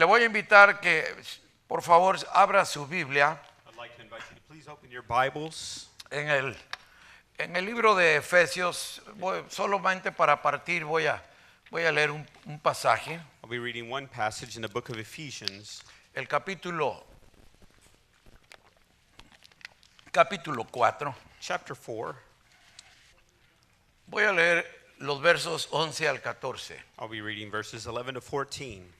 Le voy a invitar que, por favor, abra su Biblia I'd like to invite you to please open your Bibles en el libro de Efesios. Solamente para partir voy a leer un pasaje, I'll be reading one passage in the book of Ephesians, el capítulo 4. chapter 4. Voy a leer los versos 11 al 14. I'll be reading verses 11 to 14.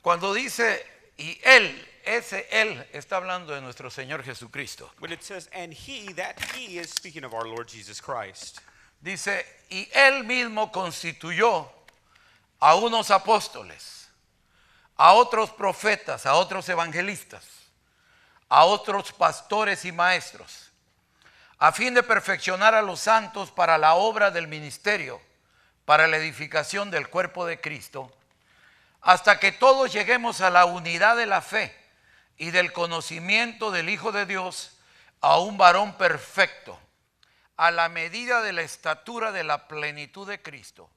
Cuando dice, y él, ese él está hablando de nuestro Señor Jesucristo. When it says, and he, that he is speaking of our Lord Jesus Christ. Dice, y él mismo constituyó a unos apóstoles, a otros profetas, a otros evangelistas, a otros pastores y maestros, a fin de perfeccionar a los santos para la obra del ministerio, para la edificación del cuerpo de Cristo, hasta que todos lleguemos a la unidad de la fe y del conocimiento del Hijo de Dios, a un varón perfecto, a la medida de la estatura de la plenitud de Cristo,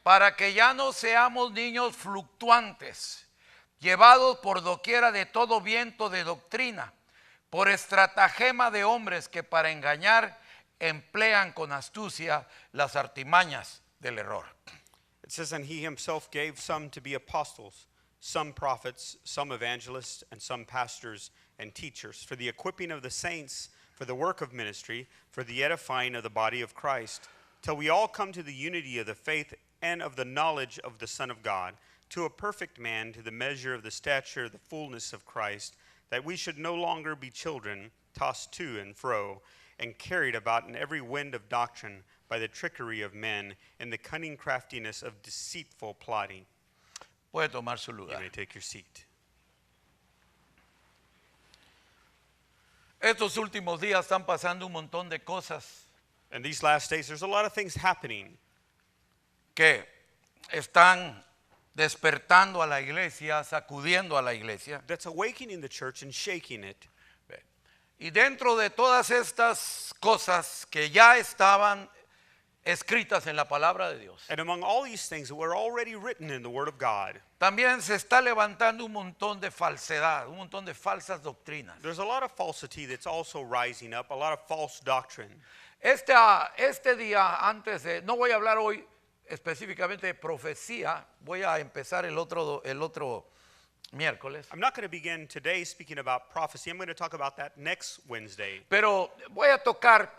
para que ya no seamos niños fluctuantes, llevados por doquiera de todo viento de doctrina, por estratagema de hombres que para engañar emplean con astucia las artimañas del error. It says, and he himself gave some to be apostles, some prophets, some evangelists, and some pastors and teachers, for the equipping of the saints, for the work of ministry, for the edifying of the body of Christ, till we all come to the unity of the faith and of the knowledge of the Son of God, to a perfect man, to the measure of the stature of the fullness of Christ, that we should no longer be children, tossed to and fro, and carried about in every wind of doctrine, by the trickery of men, and the cunning craftiness of deceitful plotting. Puede tomar su You lugar. may take your seat. Estos últimos días están pasando un montón de cosas In these last days, there's a lot of things happening que están despertando a la iglesia, sacudiendo a la iglesia. that's awakening the church and shaking it. Y dentro de todas estas cosas que ya estaban escritas en la palabra de Dios, And among all these things that were already written in the Word of God, también se está levantando un montón de falsedad, un montón de falsas doctrinas. there's a lot of falsity that's also rising up, a lot of false doctrine. Este día antes de, no voy a hablar hoy específicamente de profecía, voy a empezar el otro miércoles. I'm not going to begin today speaking about prophecy. I'm going to talk about that next Wednesday. Pero voy a tocar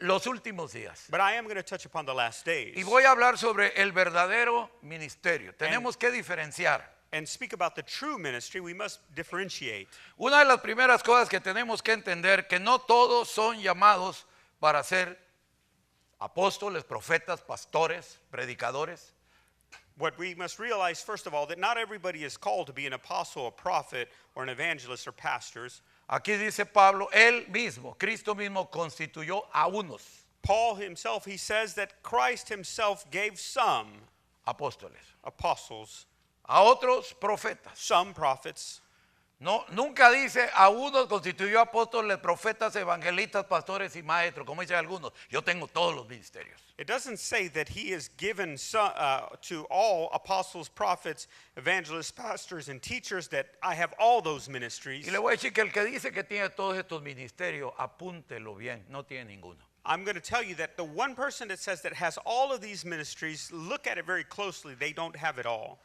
los últimos días. But I am going to touch upon the last days Y voy a hablar sobre el verdadero ministerio. Tenemos que diferenciar. and speak about the true ministry. We must differentiate. Una de las primeras cosas que tenemos que entender que no todos son llamados para ser apóstoles, profetas, pastores, predicadores. What we must realize, first of all, that not everybody is called to be an apostle, a prophet, or an evangelist, or pastors. Aquí dice Pablo, él mismo, Cristo mismo constituyó a unos Paul himself, he says that Christ himself gave some apóstoles, apostles, a otros profetas. some prophets. No, nunca dice a unos constituyó apóstoles, profetas, evangelistas, pastores y maestros, como dicen algunos. Yo tengo todos los ministerios. It doesn't say that he is given to all apostles, prophets, evangelists, pastors, and teachers, that I have all those ministries. Y le voy a decir que el que dice que tiene todos estos ministerios, apúntelo bien, no tiene ninguno. I'm going to tell you that the one person that says that has all of these ministries, look at it very closely, they don't have it all.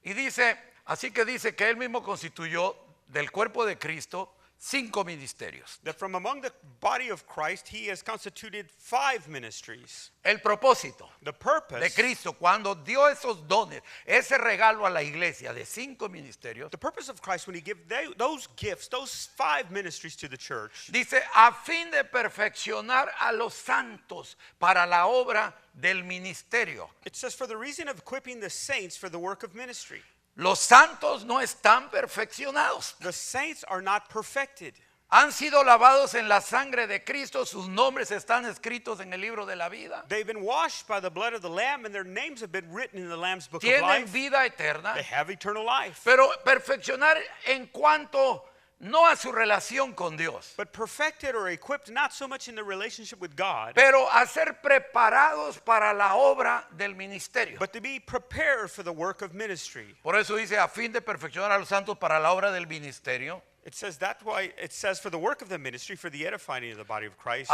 Y dice, así que dice que él mismo constituyó del cuerpo de Cristo 5 ministerios. That from among the body of Christ, he has constituted 5 ministries. El propósito The purpose, de Cristo cuando dio esos dones, ese regalo a la iglesia de 5 ministerios, the purpose of Christ when he gave those gifts, those 5 ministries to the church, dice a fin de perfeccionar a los santos para la obra del ministerio. it says for the reason of equipping the saints for the work of ministry. Los santos no están perfeccionados. The saints are not perfected. Han sido lavados en la sangre de Cristo, sus nombres están escritos en el libro de la vida. They've been washed by the blood of the Lamb, and their names have been written in the Lamb's book of Tienen life. vida eterna. They have eternal life. Pero perfeccionar en cuanto no a su relación con Dios, but perfected or equipped not so much in the relationship with God, pero a ser preparados para la obra del ministerio. but to be prepared for the work of ministry. Por eso dice, a fin de perfeccionar a los santos para la obra del ministerio. It says that's why it says for the work of the ministry, for the edifying of the body of Christ.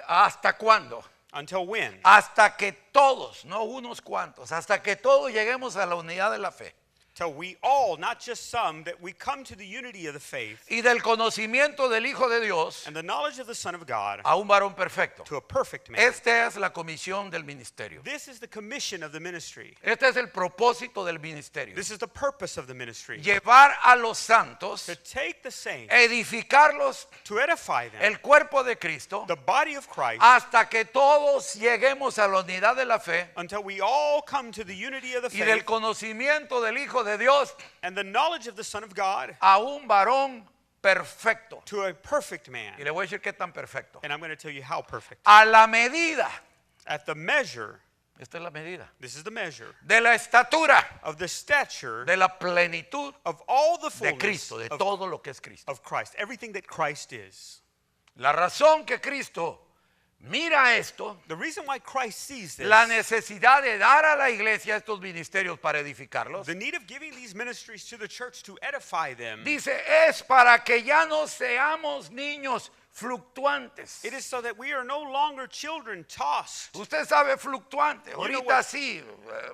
¿Hasta cuándo? Until when? Hasta que todos, no unos cuantos, hasta que todos lleguemos a la unidad de la fe Till we all, not just some, that we come to the unity of the faith y del conocimiento del Hijo de Dios and the knowledge of the Son of God, a un varón perfecto. to a perfect man. Esta es la comisión del ministerio. This is the commission of the ministry. Este es el propósito del ministerio. This is the purpose of the ministry. Llevar a los santos, To take the saints, edificarlos, to edify them, el cuerpo de Cristo, the body of Christ, hasta que todos lleguemos a la unidad de la fe until we all come to the unity of the y del faith conocimiento del Hijo de Dios and the knowledge of the Son of God, a un varón perfecto. to a perfect man. Y le voy a decir qué tan perfecto. And I'm going to tell you how perfect. A la medida, At the measure, esta es la medida, this is the measure, de la estatura, of the stature de la plenitud of all the de fullness Cristo, de todo lo que es Cristo. of Christ, everything that Christ is. La razón que Cristo mira esto, The reason why Christ sees this, la necesidad de dar a la iglesia estos ministerios para edificarlos, the need of giving these ministries to the church to edify them, dice, es para que ya no seamos niños fluctuantes. it is so that we are no longer children tossed Usted sabe fluctuante, know ahorita what- sí,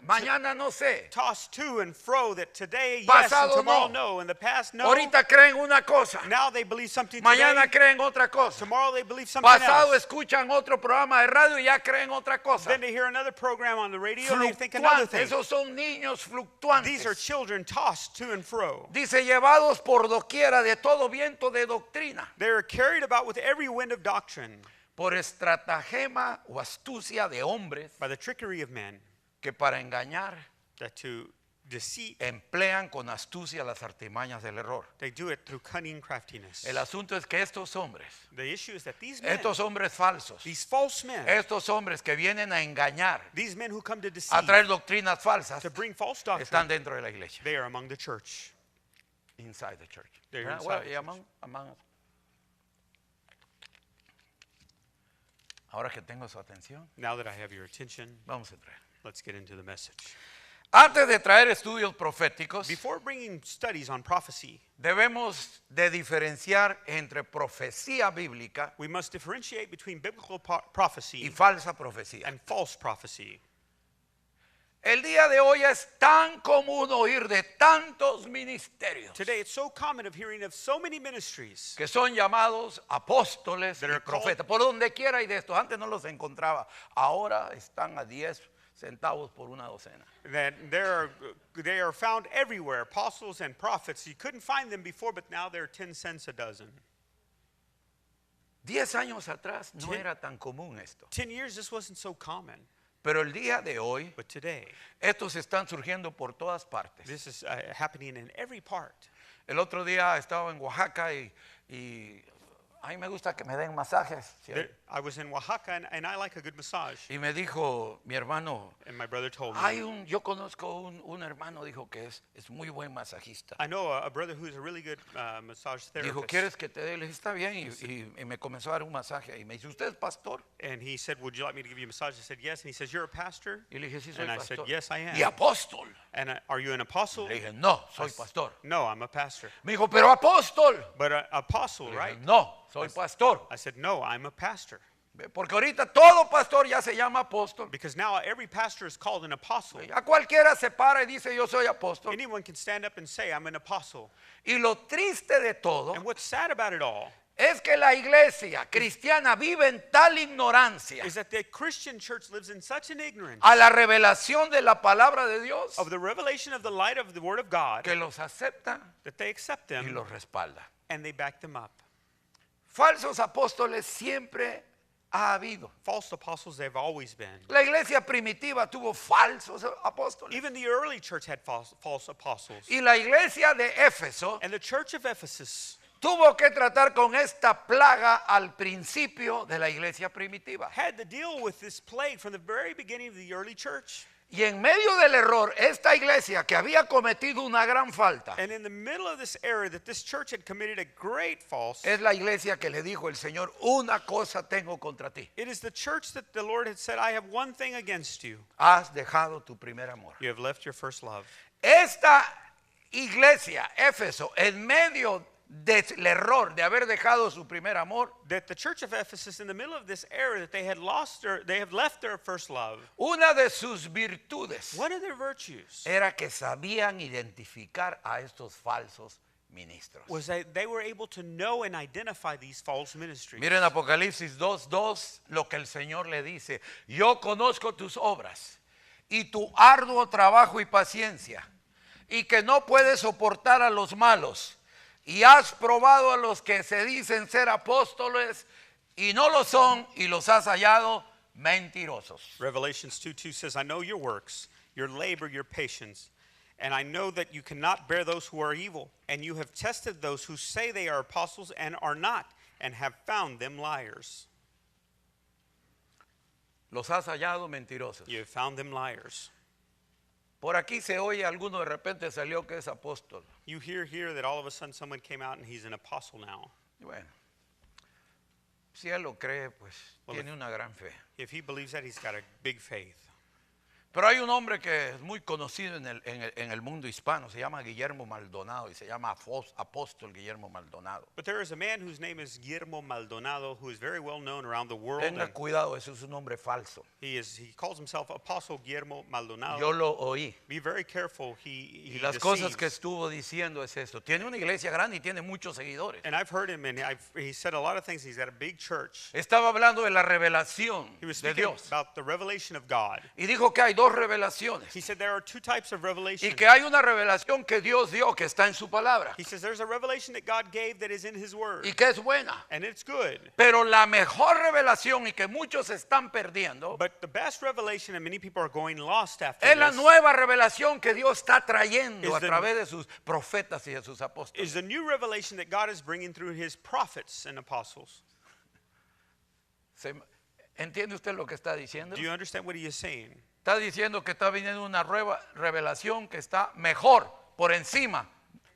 mañana no sé. to and fro, that today yes and Pasado tomorrow no. no, and the past no. Ahorita creen una cosa, Now they believe something mañana today, creen otra cosa. tomorrow they believe something Pasado else. escuchan otro programa de radio y ya creen otra cosa. Then they hear another program on the radio and they think another Fluctuantes, thing. esos son niños These are fluctuantes. children tossed to and fro. Dice, llevados por doquiera de todo viento de doctrina, They are carried about with every wind of doctrine por estratagema o astucia de hombres by the trickery of men, que para engañar that to deceit, emplean con astucia las artimañas del error. they do it through cunning craftiness. El asunto es que estos hombres, The issue is that these men, estos hombres falsos, these false men, estos hombres que vienen a engañar, these men who come to a deceive, traer doctrinas falsas, to bring false doctrine, están dentro de la iglesia. they are among the church. Inside the church. They're Ah, inside bueno, the y church. among us. Ahora que tengo su atención, Now that I have your attention, vamos a entrar. let's get into the message. Antes de traer estudios proféticos, Before bringing studies on prophecy, debemos de diferenciar entre profecía bíblica we must differentiate between biblical y prophecy falsa profecía. and false prophecy. El día de hoy es tan común oír de tantos ministerios Today, it's so common of hearing of so many ministries que son llamados apóstoles That y are called- profetas. Por donde quiera hay de estos. Antes no los encontraba. Ahora están a 10 centavos por una docena. that they are found everywhere, apostles and prophets. You couldn't find them before, but now they're 10 cents a dozen. 10 años atrás no Ten- era tan común esto. 10 years, this wasn't so common. Pero el día de hoy, But today, estos están surgiendo por todas partes. this is happening in every part. El otro día estaba en Oaxaca y a mí me gusta que me den masajes. ¿sí? I was in Oaxaca, and I like a good massage. Y me dijo mi hermano, And my brother told me, yo conozco un hermano, dijo que es muy buen masajista. I know a brother who's a really good massage Dijo, therapist. ¿quieres que te dé? Le dije, está bien. Y me comenzó a dar un masaje. Y me dice, ¿usted es pastor? And he said, would you like me to give you a massage? I said, yes. And he says, you're a pastor? Y le dije, sí, soy And I pastor. said, yes, I am. Y apóstol. And are you an apostle? Le dije, no, soy pastor. No, I'm a pastor. Me dijo, pero apóstol. But an apostle, Le dije, right? no, soy pastor. I said, no, I'm a pastor. Porque ahorita todo pastor ya se llama apóstol. Because now every pastor is called an apostle. A cualquiera se para y dice, yo soy apóstol. Anyone can stand up and say, I'm an apostle. Y lo triste de todo And what's sad about it all es que la iglesia cristiana vive en tal ignorancia is that the Christian church lives in such an ignorance a la revelación de la palabra de Dios of the revelation of the light of the Word of God que los acepta that they accept y them los respalda. and they back them up. Falsos apóstoles siempre ha habido. False apostles, they've always been. La iglesia primitiva tuvo falsos apóstoles. Even the early church had false apostles. Y la iglesia de Éfeso And the church of Ephesus tuvo que tratar con esta plaga al principio de la iglesia primitiva. had to deal with this plague from the very beginning of the early church. Y en medio del error, esta iglesia que había cometido una gran falta, And in the middle of this error that this church had committed a great false, es la iglesia que le dijo el Señor, una cosa tengo contra ti. it is the church that the Lord had said, I have one thing against you. Has dejado tu primer amor. You have left your first love. Esta iglesia, Éfeso, en medio del error de haber dejado su primer amor, That the church of Ephesus, in the middle of this error, that they have left their first love. una de sus virtudes One of their virtues era que sabían identificar a estos falsos ministros. was that they were able to know and identify these false ministries. Miren Apocalipsis 2:2, lo que el Señor le dice. Yo conozco tus obras y tu arduo trabajo y paciencia, y que no puedes soportar a los malos, y has probado a los que se dicen ser apóstoles y no lo son, y los has hallado mentirosos. Revelations 2:2 says, I know your works, your labor, your patience, and I know that you cannot bear those who are evil, and you have tested those who say they are apostles and are not, and have found them liars. Los has hallado mentirosos. You have found them liars. Por aquí se oye, alguno de repente salió que es apóstol. You hear here that all of a sudden someone came out and he's an apostle now. Y bueno, si él lo cree, pues Well, tiene una gran fe. If he believes that, he's got a big faith. Pero hay un hombre que es muy conocido en el mundo hispano, se llama Guillermo Maldonado y se llama apóstol Guillermo Maldonado. But there is a man whose name is Guillermo Maldonado who is very well known around the world. Tenga And cuidado, eso es un nombre falso. he calls himself Apostle Guillermo Maldonado. Yo lo oí. Be very careful. He Y las cosas deceives. que estuvo diciendo es esto. Tiene una iglesia grande y tiene muchos seguidores. And I've heard him, and he said a lot of things. He's got a big church. Estaba hablando de la revelación He was de speaking Dios. about the revelation of God. Y dijo que hay dos revelaciones. He said there are two types of revelation. Y que hay una revelación que Dios dio, que está en su palabra. He says there's a revelation that God gave that is in His Word. Y que es buena. And it's good. Pero la mejor revelación y que muchos están perdiendo But the best revelation, and many people are going lost after es la this, nueva revelación que Dios está trayendo Is a the- través de sus profetas y de sus apóstoles. is the new revelation that God is bringing through His prophets and apostles. ¿Entiende usted lo que está diciendo? Do you understand what He is saying? Está diciendo que está viniendo una nueva revelación que está mejor por encima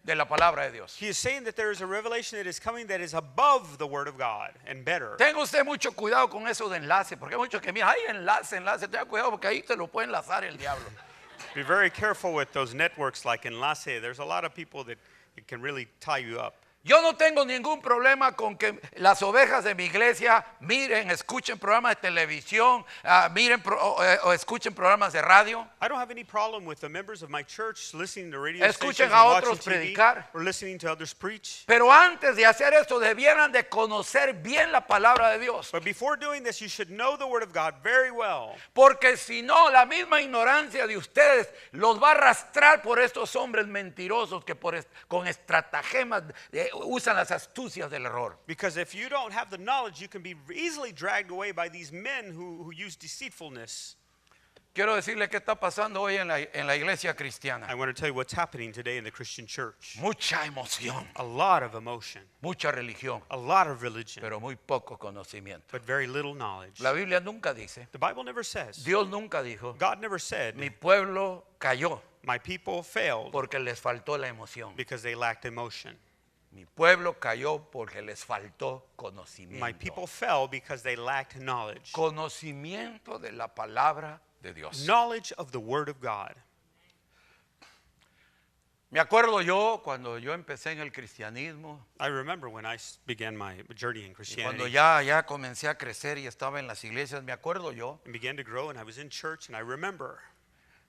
de la palabra de Dios. He is saying that there is a revelation that is coming that is above the Word of God and better. Tenga usted mucho cuidado con eso de enlace, porque hay muchos que miran, hay enlace, tenga cuidado porque ahí te lo puede enlazar el diablo. Be very careful with those networks like Enlace. There's a lot of people that it can really tie you up. Yo no tengo ningún problema con que las ovejas de mi iglesia miren, escuchen programas de televisión, miren o escuchen programas de radio. I don't have any problem with the members of my church listening to radio Escuchen stations a and watching otros TV predicar. or listening to others preach. Pero antes de hacer esto debieran de conocer bien la palabra de Dios. But before doing this, you should know the Word of God very well. Porque si no, la misma ignorancia de ustedes los va a arrastrar por estos hombres mentirosos que con estratagemas usan las astucias del error. Because if you don't have the knowledge, you can be easily dragged away by these men who use deceitfulness. Quiero decirle qué está pasando hoy en la iglesia cristiana. I want to tell you what's happening today in the Christian church. Mucha emoción, A lot of emotion, mucha religión, a lot of religion, pero muy poco conocimiento. but very little knowledge. La Biblia nunca dice, The Bible never says, Dios nunca dijo, God never said, mi pueblo cayó my people failed porque les faltó la emoción. because they lacked emotion. Mi pueblo cayó porque les faltó My conocimiento. people fell because they lacked knowledge. Conocimiento de la palabra de Dios. Knowledge of the Word of God. Me acuerdo yo cuando yo empecé en el cristianismo, I remember when I began my journey in y cuando Christianity ya comencé a crecer y estaba en las iglesias, me acuerdo yo, and began to grow, and I was in church, and I remember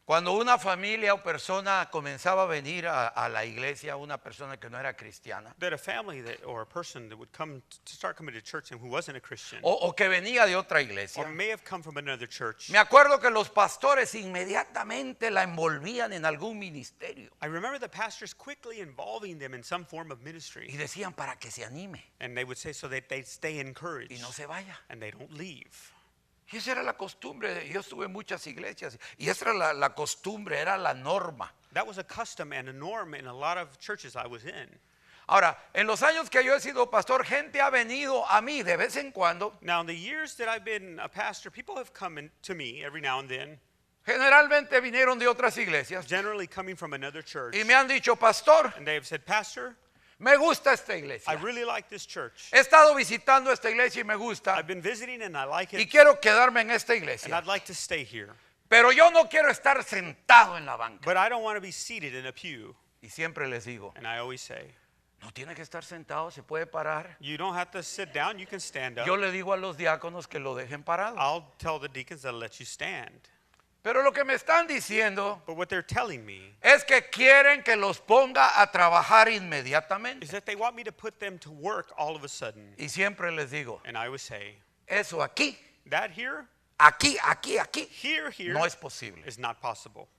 cuando una familia o persona comenzaba a venir a la iglesia, una persona que no era cristiana, that a family or a person that would come to start coming to church and who wasn't a Christian o que venía de otra or iglesia. may have come from another church. Me acuerdo que los pastores inmediatamente la envolvían en algún ministerio I remember the pastors quickly involving them in some form of y ministry, decían para que se anime and they would say so that they stay y encouraged no se vaya. and they don't leave. Y esa era la costumbre. Yo estuve en muchas iglesias y esa era la costumbre, era la norma. That was a custom and a norm in a lot of churches I was in. Ahora, en los años que yo he sido pastor, gente ha venido a mí de vez en cuando, Now, in the years that I've been a pastor, people have come to me every now and then. Generalmente vinieron de otras iglesias generally coming from another church, y me han dicho, pastor, and they have said, Pastor, me gusta esta I iglesia. really like this church. He estado visitando esta iglesia y me gusta I've been visiting and I like y it, quiero quedarme en esta and iglesia. I'd like to stay here. Pero yo no quiero estar sentado en la banca. But I don't want to be seated in a pew. Y siempre les digo, And I always say, no tiene que estar sentado, se puede parar. you don't have to sit down, you can stand up. Yo le digo a los diáconos que lo dejen parado. I'll tell the deacons they'll let you stand. Pero lo que me están diciendo But what they're telling me es que quieren que los ponga a trabajar inmediatamente. is that they want me to put them to work all of a sudden. Y siempre les digo, And I would say, eso aquí, that here no es posible. is not possible.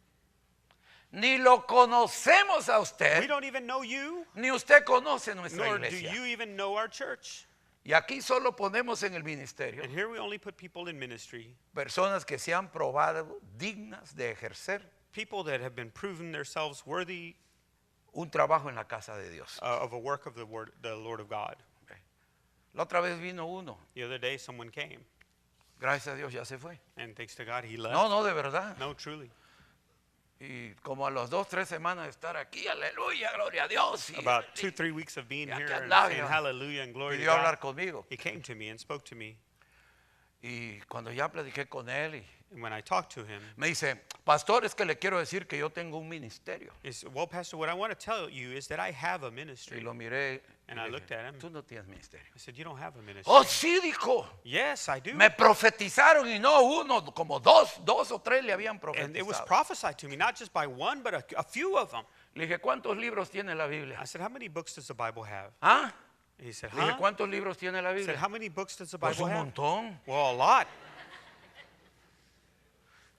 Ni lo conocemos a We usted, don't even know you, ni usted conoce nuestra nor do iglesia. you even know our church. Y aquí solo ponemos en el ministerio And here we only put people in ministry, personas que se han probado dignas de ejercer people that have been proven themselves worthy un trabajo en la casa de Dios. of a work of the Lord of God. La otra vez vino uno, The other day someone came, gracias a Dios ya se fue. and thanks to God he left. No, de verdad. No, truly. Y como a las 2, 3 semanas de estar aquí, aleluya, gloria a Dios. Y, About 2-3 weeks of being Y aquí here and andaba, saying ya. hallelujah and glory to pidió hablar God, conmigo. he came to me and spoke to me. Y cuando ya platiqué con él, y And when I talked to him, me dice, pastor, es que le quiero decir que yo tengo un ministerio. he said, well, Pastor, what I want to tell you is that I have a Y ministry. lo miré. And y I le looked dije, at him. tú no tienes ministerio. I said, you don't have a ministry. Oh, sí, dijo. Yes, I do. Me profetizaron y no uno, como dos o tres le habían And it was profetizado. prophesied to me, not just by one, but a few of them. Le dije, ¿cuántos libros tiene la Biblia? I said, how many books does the Bible have? ¿Ah? He said, Le dije, huh? ¿cuántos libros tiene la I said, Biblia? how many books does the Pues Bible un have? montón. Well, a lot.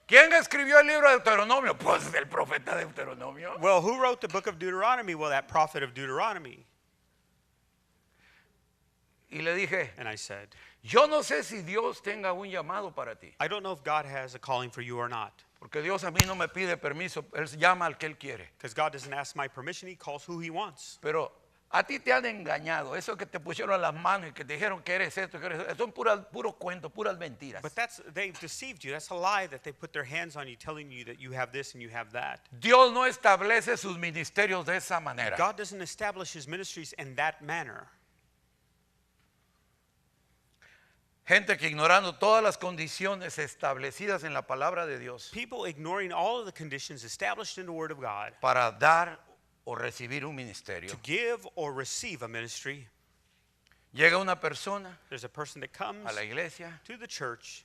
¿Quién escribió el libro de Deuteronomio? Pues el profeta de Deuteronomio. Well, who wrote the book of Deuteronomy? Well, that prophet of Deuteronomy. Y le dije, And I said, yo no sé si Dios tenga un llamado para ti. I don't know if God has a calling for you or not. Porque Dios a mí no me pide permiso, Él llama al que Él quiere. Because God doesn't ask my permission, he calls who he wants. Pero a ti te han engañado. Eso que te pusieron las manos y que te dijeron que eres esto, que eres eso, son puros cuentos, puras mentiras. But they've deceived you. That's a lie that they put their hands on you, telling you that you have this and you have that. Dios no establece sus ministerios de esa manera. God doesn't establish his ministries in that manner. Gente que ignorando todas las condiciones establecidas en la palabra de Dios People ignoring all of the conditions established in the Word of God para dar o recibir un ministerio. to give or receive a ministry. Llega una persona There's a person that comes a la iglesia to the church,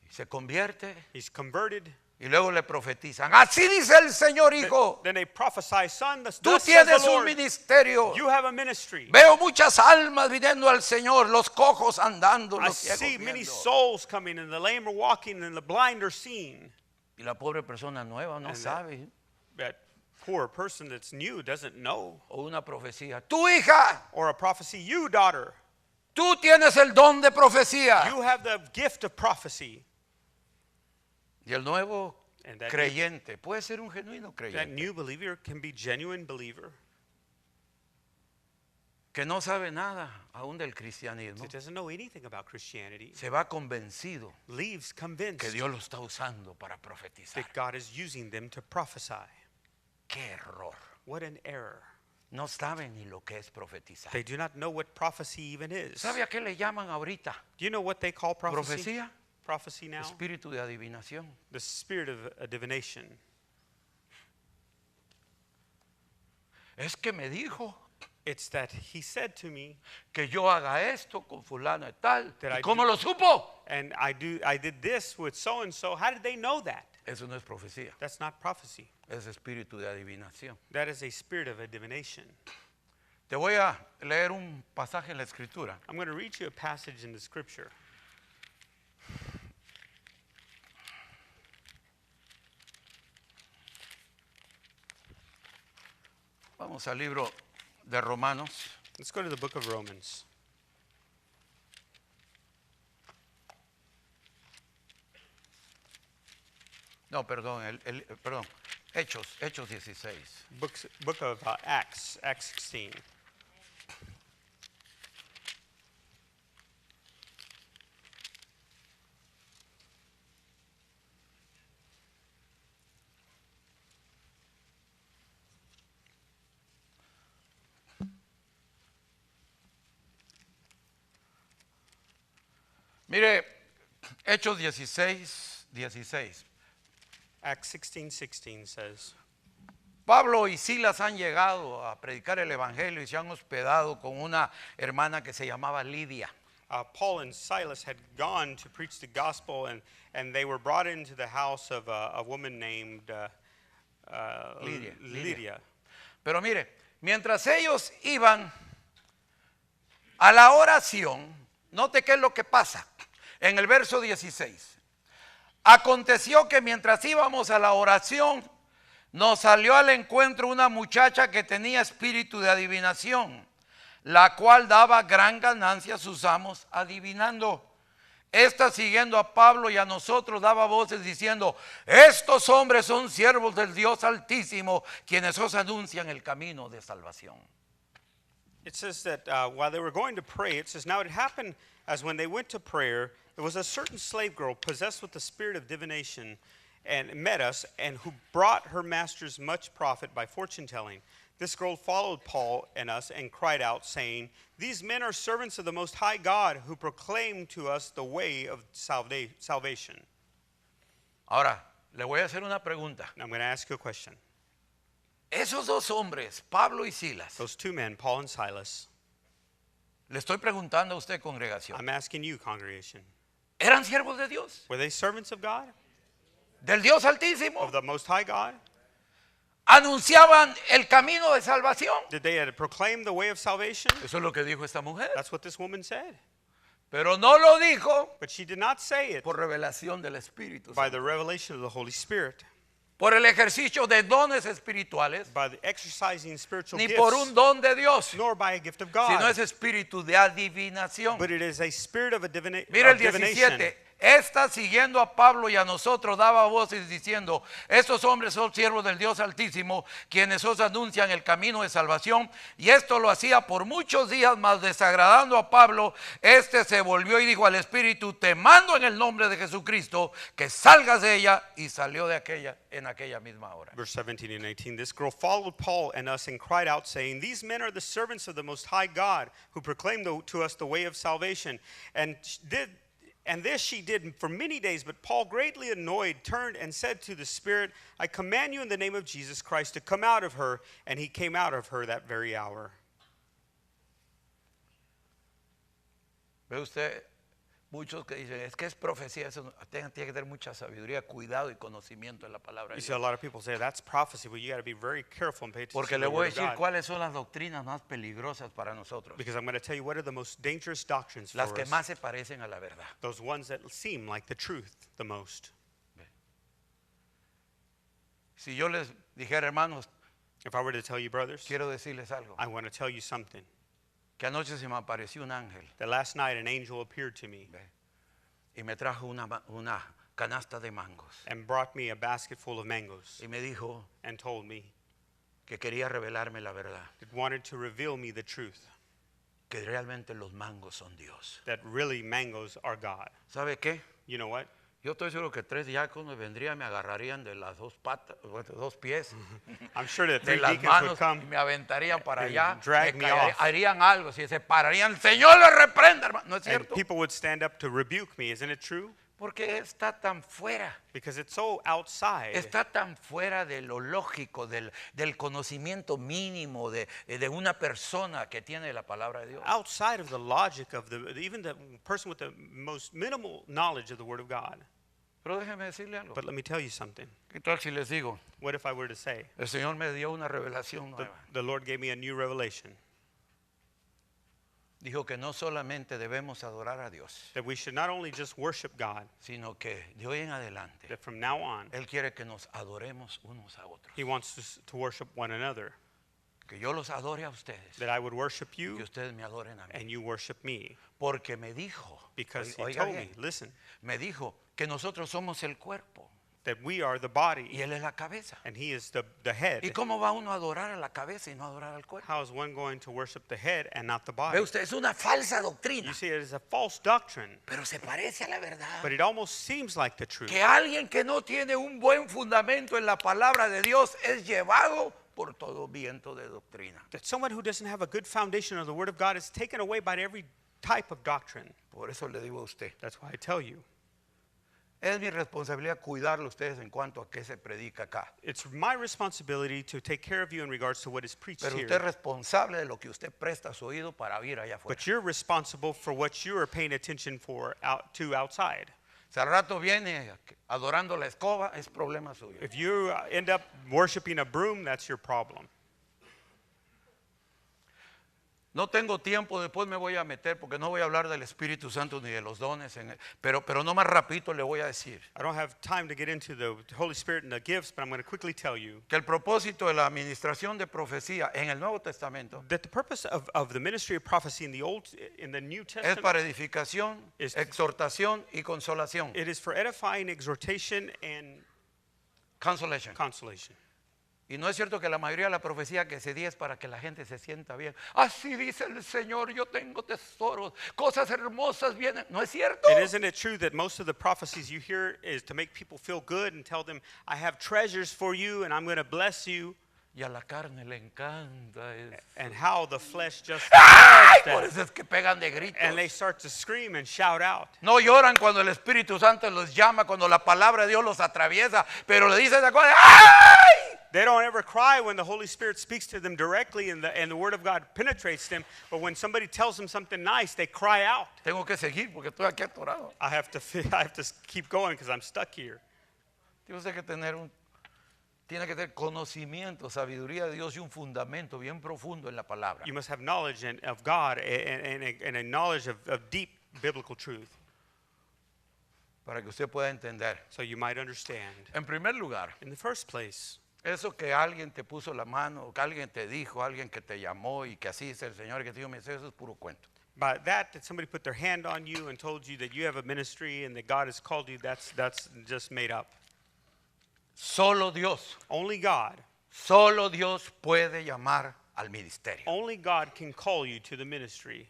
y se convierte he's converted. y luego le profetizan. Así dice el Señor, hijo. Then they prophesy, son, thus Tú says the tienes un Lord, ministerio. you have a ministry. Veo muchas almas viniendo al Señor, los cojos andando, I los ciegos see many viendo. souls coming, and the lame are walking, and the blind are seeing. Y la pobre persona nueva no And sabe. That poor person that's new doesn't know. O una profecía. Tu hija, Or a prophecy, you, daughter, tú tienes el don de profecía. you have the gift of prophecy. Y el nuevo And that creyente puede ser un genuino That creyente new believer can be genuine believer que no sabe nada aún del cristianismo. that doesn't know anything about Christianity, Se va convencido leaves que convinced Dios lo está usando para profetizar. that God is using them to prophesy. Qué error. What an error. No saben ni lo que es profetizar. They do not know what prophecy even is. ¿Sabe a qué le llaman ahorita? Do you know what they call prophecy? Profecía. Prophecy now? Espíritu de adivinación. The spirit of divination. Es que me dijo It's that he said to me, que yo haga esto con fulano y tal. That ¿Y I cómo do- lo supo? and I did this with so and so. How did they know that? Eso no es profecía, That's not prophecy. es espíritu de adivinación. That is a spirit of a divination. Te voy a leer un pasaje en la escritura. I'm going to read you a passage in the scripture. Vamos al libro de Romanos. Let's go to the book of Romans. No, perdón, perdón. Hechos 16. Book of Acts 16. Mire, Hechos 16:16. Acts 16:16 says, Pablo y Silas han llegado a predicar el evangelio y se han hospedado con una hermana que se llamaba Lidia. Paul and Silas had gone to preach the gospel, and they were brought into the house of a woman named Lydia. Pero mire, mientras ellos iban a la oración, note qué es lo que pasa. En el verso 16. Aconteció que mientras íbamos a la oración, nos salió al encuentro una muchacha que tenía espíritu de adivinación, la cual daba gran ganancia a sus amos adivinando. Esta, siguiendo a Pablo y a nosotros, daba voces diciendo: estos hombres son siervos del Dios Altísimo, quienes os anuncian el camino de salvación. It says that while they were going to pray, it says, now it happened as when they went to prayer, there was a certain slave girl possessed with the spirit of divination, and met us, and who brought her masters much profit by fortune telling. This girl followed Paul and us and cried out, saying, these men are servants of the Most High God, who proclaim to us the way of salvation. Ahora, le voy a hacer una pregunta. Now I'm going to ask you a question. Esos dos hombres, Pablo y Silas, Those two men, Paul and Silas, le estoy preguntando a usted, congregación, I'm asking you, congregation, ¿eran siervos de Dios? were they servants of God, ¿Del Dios Altísimo? of the Most High God? ¿Anunciaban el camino de salvación? Did they proclaim the way of salvation? Eso es lo que dijo esta mujer. That's what this woman said. Pero no lo dijo But she did not say it por revelación del Espíritu by Santo, the revelation of the Holy Spirit, por el ejercicio de dones espirituales, by the exercising spiritual ni gifts, por un don de Dios, nor by a gift of sino God. es espíritu de adivinación. But it is a spirit of Mira el 17. Esta, siguiendo a Pablo y a nosotros, daba voces diciendo: estos hombres son siervos del Dios Altísimo, quienes os anuncian el camino de salvación. Y esto lo hacía por muchos días, mas desagradando a Pablo, este se volvió y dijo al Espíritu: te mando en el nombre de Jesucristo que salgas de ella. Y salió de aquella en aquella misma hora. Verse 17 and 18. This girl followed Paul and us and cried out, saying, these men are the servants of the Most High God, who proclaim to us the way of salvation. And this she did for many days, but Paul, greatly annoyed, turned and said to the Spirit, I command you in the name of Jesus Christ to come out of her. And he came out of her that very hour. Ve usted, muchos que dicen: es que es profecía, eso tiene que tener mucha sabiduría, cuidado y conocimiento en la palabra de You see a Dios. lot of people say that's prophecy, but you got to be very careful and pay attention Porque to le the voy a word of decir God. cuáles son las doctrinas más peligrosas para nosotros, Because I'm going to tell you what are the most dangerous doctrines for las que us. más se parecen a la verdad. Those ones that seem like the truth the most. Si yo les dijera: hermanos, If I were to tell you, brothers, quiero decirles algo, I want to tell you something. que anoche se me apareció un ángel That last night an angel appeared to me y me trajo una canasta de mangos and brought me a basket full of mangoes y me dijo and told me que quería revelarme la verdad, it wanted to reveal me the truth, que realmente los mangos son Dios. that really mangoes are God. ¿Sabe qué? You know what? Yo estoy seguro que 3 diáconos vendrían, me agarrarían de las dos patas, bueno, 2 pies, I'm sure that de 3 las deacons would manos, come y me aventarían para and allá, drag me me off. harían algo, si se pararían: el Señor le reprenda, hermano. ¿No es and cierto? people would stand up to rebuke me. Isn't it true? Porque está tan fuera. Because it's so outside. Está tan fuera de lo lógico, del conocimiento mínimo de una persona que tiene la palabra de Dios. Outside of the logic of even the person with the most minimal knowledge of the Word of God. Pero déjeme decirle algo. But let me tell you something. ¿Qué tal si les digo? What if I were to say, El Señor me dio una revelación nueva. the Lord gave me a new revelation, Dijo que no solamente debemos adorar a Dios, that we should not only just worship God, sino que de hoy en adelante that from now on, Él quiere que nos adoremos unos a otros. He wants us to worship one another, Que yo los adore a ustedes that I would worship y you ustedes me adoren a mí. and you worship me. Porque me dijo, Because He oiga told me, bien, listen, me dijo que nosotros somos el cuerpo that we are the y body Él es la cabeza. and He is the head. ¿Y cómo va uno a adorar a la cabeza y no adorar al cuerpo? How is one going to worship the head and not the Ve body? usted, es una falsa doctrina, You see, it is a false doctrine, pero se parece a la verdad. but it almost seems like the truth. Que alguien que no tiene un buen fundamento en la palabra de Dios es llevado por todo viento de doctrina. That someone who doesn't have a good foundation of the Word of God is taken away by every type of doctrine. Por eso le digo a usted, That's why I tell you. es mi responsabilidad cuidarlo a ustedes en cuanto a qué se predica acá. It's my responsibility to take care of you in regards to what is preached Pero here. usted es responsable de lo que usted presta su oído para oír allá afuera. But you're responsible for what you are paying attention for outside. Si al rato viene adorando la escoba, es problema suyo. If you end up worshiping a broom, that's your problem. No tengo tiempo, después me voy a meter porque no voy a hablar del Espíritu Santo ni de los dones, pero no más rapidito le voy a decir I don't have time to get into the Holy Spirit and the gifts, but I'm going to quickly tell you que el propósito de la administración de profecía en el Nuevo Testamento that the purpose of the ministry of prophecy in the New es Testament, para edificación, exhortación y consolación. it is for edifying, exhortation, and Consolation. consolation. Y no es cierto que la mayoría de la profecía que se di es para que la gente se sienta bien. Así dice el Señor, yo tengo tesoros, cosas hermosas vienen. No es cierto. And isn't it true that most of the prophecies you hear is to make people feel good and tell them, I have treasures for you and I'm going to bless you? Y a la carne le encanta eso. And how the flesh just ¡Ay! loves Por that. eso es que pegan de gritos. And they start to scream and shout out. No lloran cuando el Espíritu Santo los llama, cuando la palabra de Dios los atraviesa, pero le dicen esa cosa, ¡ay! They don't ever cry when the Holy Spirit speaks to them directly and the Word of God penetrates them. But when somebody tells them something nice, they cry out. Tengo que seguir porque estoy aquí atorado. I have to keep going because I'm stuck here. Tiene que tener conocimiento, sabiduría de Dios y un fundamento bien profundo en la palabra. You must have knowledge of God and a knowledge of deep biblical truth Para que usted pueda entender. so you might understand. En primer lugar, In the first place, eso que alguien te puso la mano, que alguien te dijo, alguien que te llamó y que así es el Señor, que te dio eso es puro cuento. by that somebody put their hand on you and told you that you have a ministry and that God has called you, that's just made up. Solo Dios puede llamar al ministerio. Only God can call you to the ministry.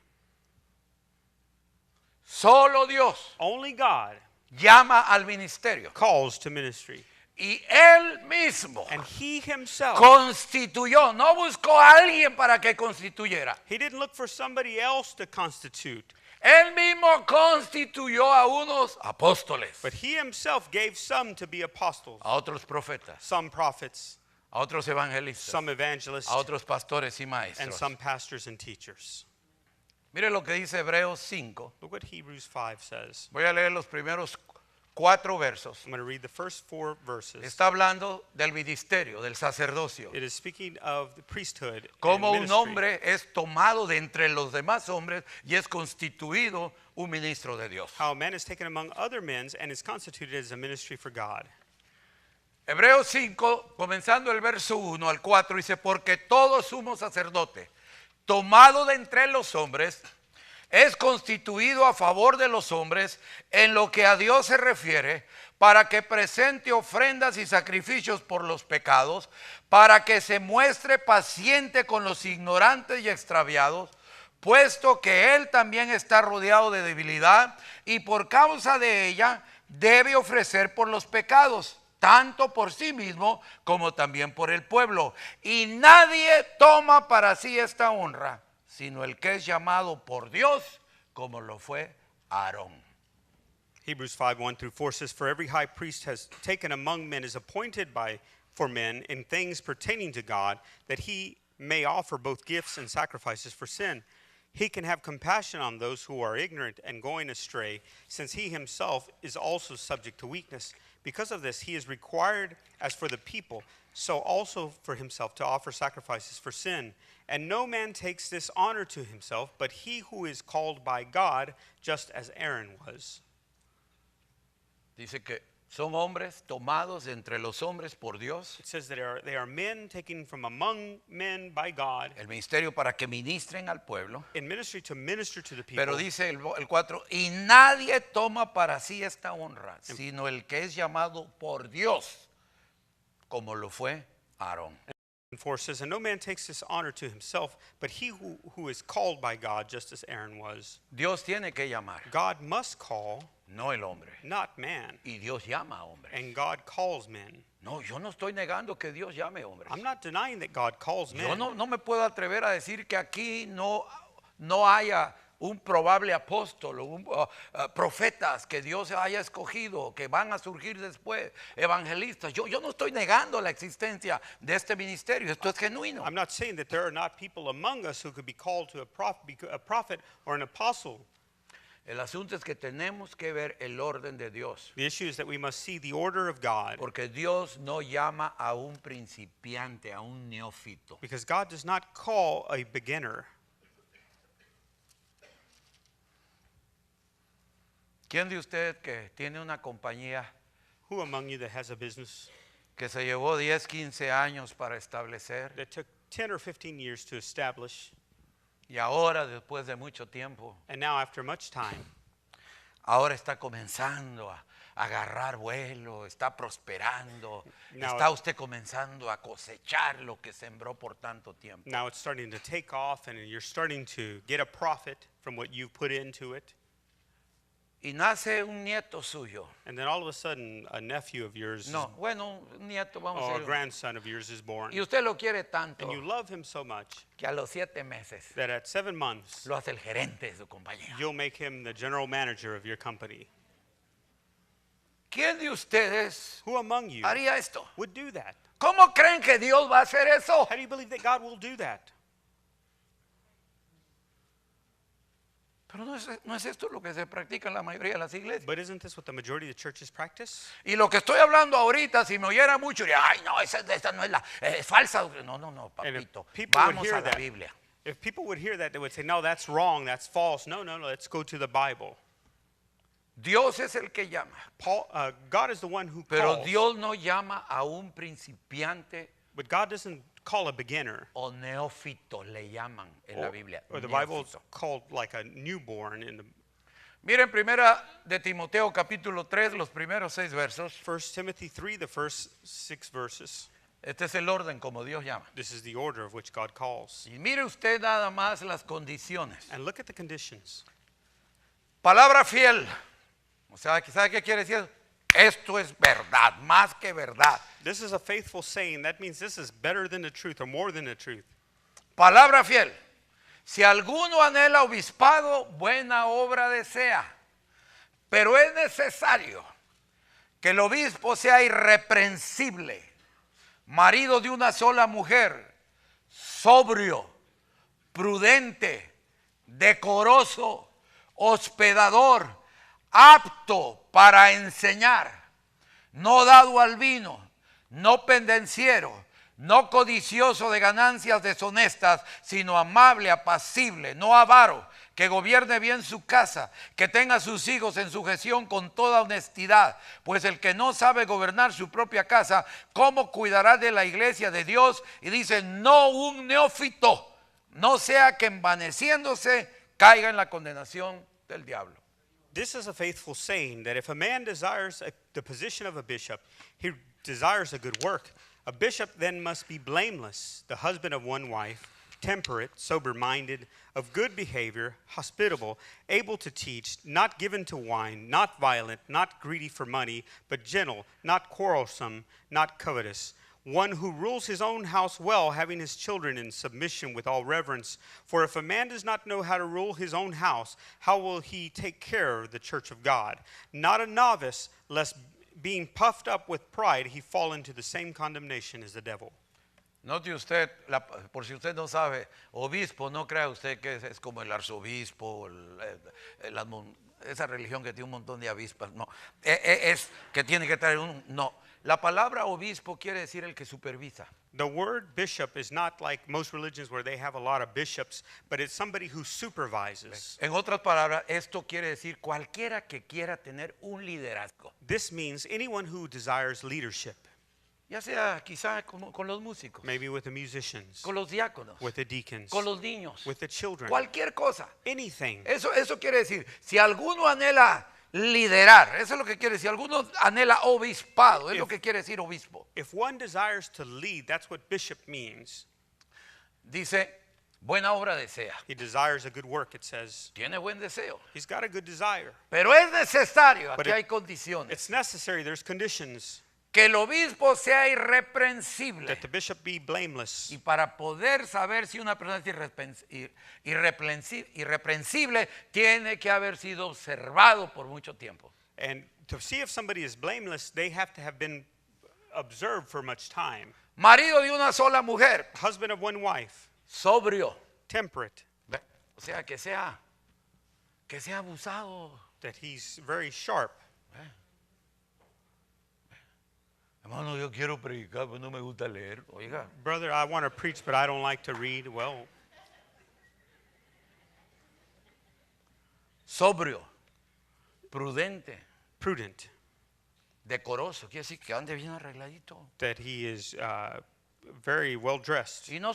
Solo Dios Only God llama al ministerio. calls to ministry. Y Él mismo And He Himself, constituyó, no buscó a alguien para que constituyera. He didn't look for somebody else to constitute, Él mismo constituyó a unos apóstoles, but He Himself gave some to be apostles, a otros profetas, some prophets, a otros evangelistas, some evangelists, a otros pastores y and maestros. some pastors and teachers. Mire lo que dice Hebreos 5. Look what Hebrews 5 says. Voy a leer los primeros 4 versos. I'm going to read the first 4 verses. Está hablando del ministerio, del sacerdocio. It is speaking of the priesthood and Como un ministry. hombre es tomado de entre los demás hombres y es constituido un ministro de Dios. How a man is taken among other men and is constituted as a ministry for God. Hebreos 5, comenzando el verso 1 al 4, dice, porque todo sumo sacerdote, tomado de entre los hombres, es constituido a favor de los hombres en lo que a Dios se refiere, para que presente ofrendas y sacrificios por los pecados, para que se muestre paciente con los ignorantes y extraviados, puesto que él también está rodeado de debilidad y por causa de ella debe ofrecer por los pecados, tanto por sí mismo como también por el pueblo. Y nadie toma para sí esta honra, sino el que es llamado por Dios, como lo fue Aarón. Hebrews 5, 1 through 4 says, for every high priest has taken among men is appointed for men in things pertaining to God, that he may offer both gifts and sacrifices for sin. He can have compassion on those who are ignorant and going astray, since he himself is also subject to weakness. Because of this, he is required, as for the people, so also for himself, to offer sacrifices for sin. And no man takes this honor to himself, but he who is called by God, just as Aaron was. Dice que son hombres tomados entre los hombres por Dios. It says that they are men taken from among men by God El ministerio para que ministren al pueblo. in ministry to minister to the people. Pero dice el 4, y nadie toma para sí esta honra, sino el que es llamado por Dios, como lo fue Aarón. And 4 says, and no man takes this honor to himself, but he who is called by God, just as Aaron was. Dios tiene que llamar, God must call, no el hombre. not man. Y Dios llama a hombres. And God calls men. No, yo no estoy negando que Dios llame a hombres. I'm not denying that God calls men. Yo no me puedo atrever a decir que aquí no haya un probable apóstol, profetas que Dios haya escogido, que van a surgir después, evangelistas. Yo no estoy negando la existencia de este ministerio, esto es genuino. I'm not saying that there are not people among us who could be called to a prophet or an apostle. El asunto es que tenemos que ver el orden de Dios. The issue is that we must see the order of God, Porque Dios no llama a un principiante, a un neófito. because God does not call a beginner. ¿Quién de ustedes que tiene una compañía Who among you that has a business que se llevó 10, 15 años para establecer that took 10 or 15 years to establish, y ahora, después de mucho tiempo, and now after much time, ahora está comenzando a agarrar vuelo, está prosperando, Now está usted comenzando a cosechar lo que sembró por tanto tiempo? now it's starting to take off and you're starting to get a profit from what you've put into it, Y nace un nieto suyo. and then all of a sudden a nephew of yours No, bueno, un nieto, vamos or a a decir. grandson of yours is born, Y usted lo quiere tanto and you love him so much que a los 7 meses that at 7 months lo hace el gerente de su compañía. you'll make him the general manager of your company. ¿Quién de ustedes Who among you haría esto? would do that? ¿Cómo creen que Dios va a hacer eso? How do you believe that God will do that? Pero no es esto lo que se practica en la mayoría de las iglesias. But isn't this what the majority of the churches practice? Y lo que estoy hablando ahorita, si me oyera mucho, diría, ay, no, esa no es es falsa. No, And if papito. people would Vamos hear a la that, Biblia. if people would hear that, they would say, no, that's wrong, that's false. No, let's go to the Bible. Dios es el que llama. God is the one who Pero calls, Dios no llama a un principiante but God doesn't call a beginner. o neófito, le llaman en la Biblia. Or the Bible is Neófito. called like a newborn in the Miren, primera de Timoteo capítulo 3, los primeros 6 versos. 1 Timothy 3, the first 6 verses. Este es el orden como Dios llama. This is the order of which God calls. Y mire usted nada más las condiciones. And look at the conditions. Palabra fiel. O sea, ¿sabe qué quiere decir? Esto es verdad, más que verdad. This is a faithful saying. That means this is better than the truth or more than the truth. Palabra fiel. Si alguno anhela obispado, buena obra desea. Pero es necesario que el obispo sea irreprensible, marido de una sola mujer, sobrio, prudente, decoroso, hospedador, apto para enseñar, no dado al vino, no pendenciero, no codicioso de ganancias deshonestas, sino amable, apacible, no avaro, que gobierne bien su casa, que tenga a sus hijos en sujeción con toda honestidad, pues el que no sabe gobernar su propia casa, ¿cómo cuidará de la iglesia de Dios? Y dice, no un neófito, no sea que envaneciéndose caiga en la condenación del diablo. This is a faithful saying that if a man desires the position of a bishop, he desires a good work. A bishop then must be blameless, the husband of one wife, temperate, sober-minded, of good behavior, hospitable, able to teach, not given to wine, not violent, not greedy for money, but gentle, not quarrelsome, not covetous. One who rules his own house well, having his children in submission with all reverence. For if a man does not know how to rule his own house, how will he take care of the church of God? Not a novice, lest being puffed up with pride, he fall into the same condemnation as the devil. Note usted, por si usted no sabe, obispo, no crea usted que es como el arzobispo, esa religión que tiene un montón de avispas, no, es que tiene que traer no. La palabra obispo quiere decir el que supervisa. The word bishop is not like most religions where they have a lot of bishops, but it's somebody who supervises. En otras palabras, esto quiere decir cualquiera que quiera tener un liderazgo. This means anyone who desires leadership, Ya sea quizá con los músicos, maybe with the musicians, con los diáconos, with the deacons, con los niños, with the children, cualquier cosa. anything. Eso quiere decir, si alguno anhela liderar, eso es lo que quiere decir, alguno anhela obispado, es lo que quiere decir obispo. If one desires to lead, that's what bishop means. Dice, buena obra desea. He desires a good work, it says. Tiene buen deseo. He's got a good desire. Pero es necesario, But aquí hay condiciones, It's necessary, there's conditions. que el obispo sea irreprensible. that the bishop be blameless. Y para poder saber si una persona es irreprensible, tiene que haber sido observado por mucho tiempo. And to see if somebody is blameless, they have to have been observed for much time. Marido de una sola mujer, Husband of one wife, sobrio. temperate, ¿Ve? O sea, que sea abusado. that he's very sharp. Hermano, yo quiero predicar, pero no me gusta leer. Oiga, Brother, I want to preach, but I don't like to read. Well, sobrio, prudente, prudent, decoroso. Quiere decir que ande bien arregladito. that he is very well dressed. Y no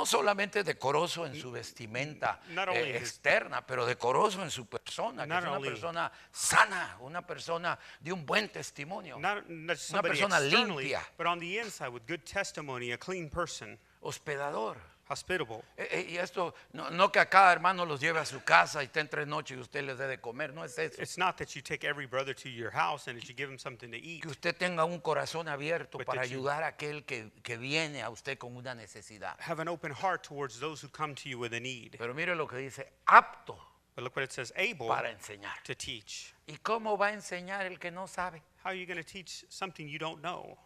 solamente decoroso en su vestimenta Not only his- externa, pero decoroso en su persona, que Not es una only- persona sana, una persona de un buen testimonio, Not somebody persona externally, limpia. but on the inside with good testimony, a clean person, hospedador. hospitable. Y esto, no que a cada hermano los lleve a su casa y estén 3 noches y usted les dé de comer, no es eso. It's not that you take every brother to your house and that you give him something to eat, Que usted tenga un corazón abierto But para that you- ayudar a aquel que viene a usted con una necesidad. have an open heart towards those who come to you with a need. Pero mire lo que dice, apto But look what it says, able para enseñar. to teach. ¿Y cómo va a enseñar el que no sabe? How are you going to teach something you don't know?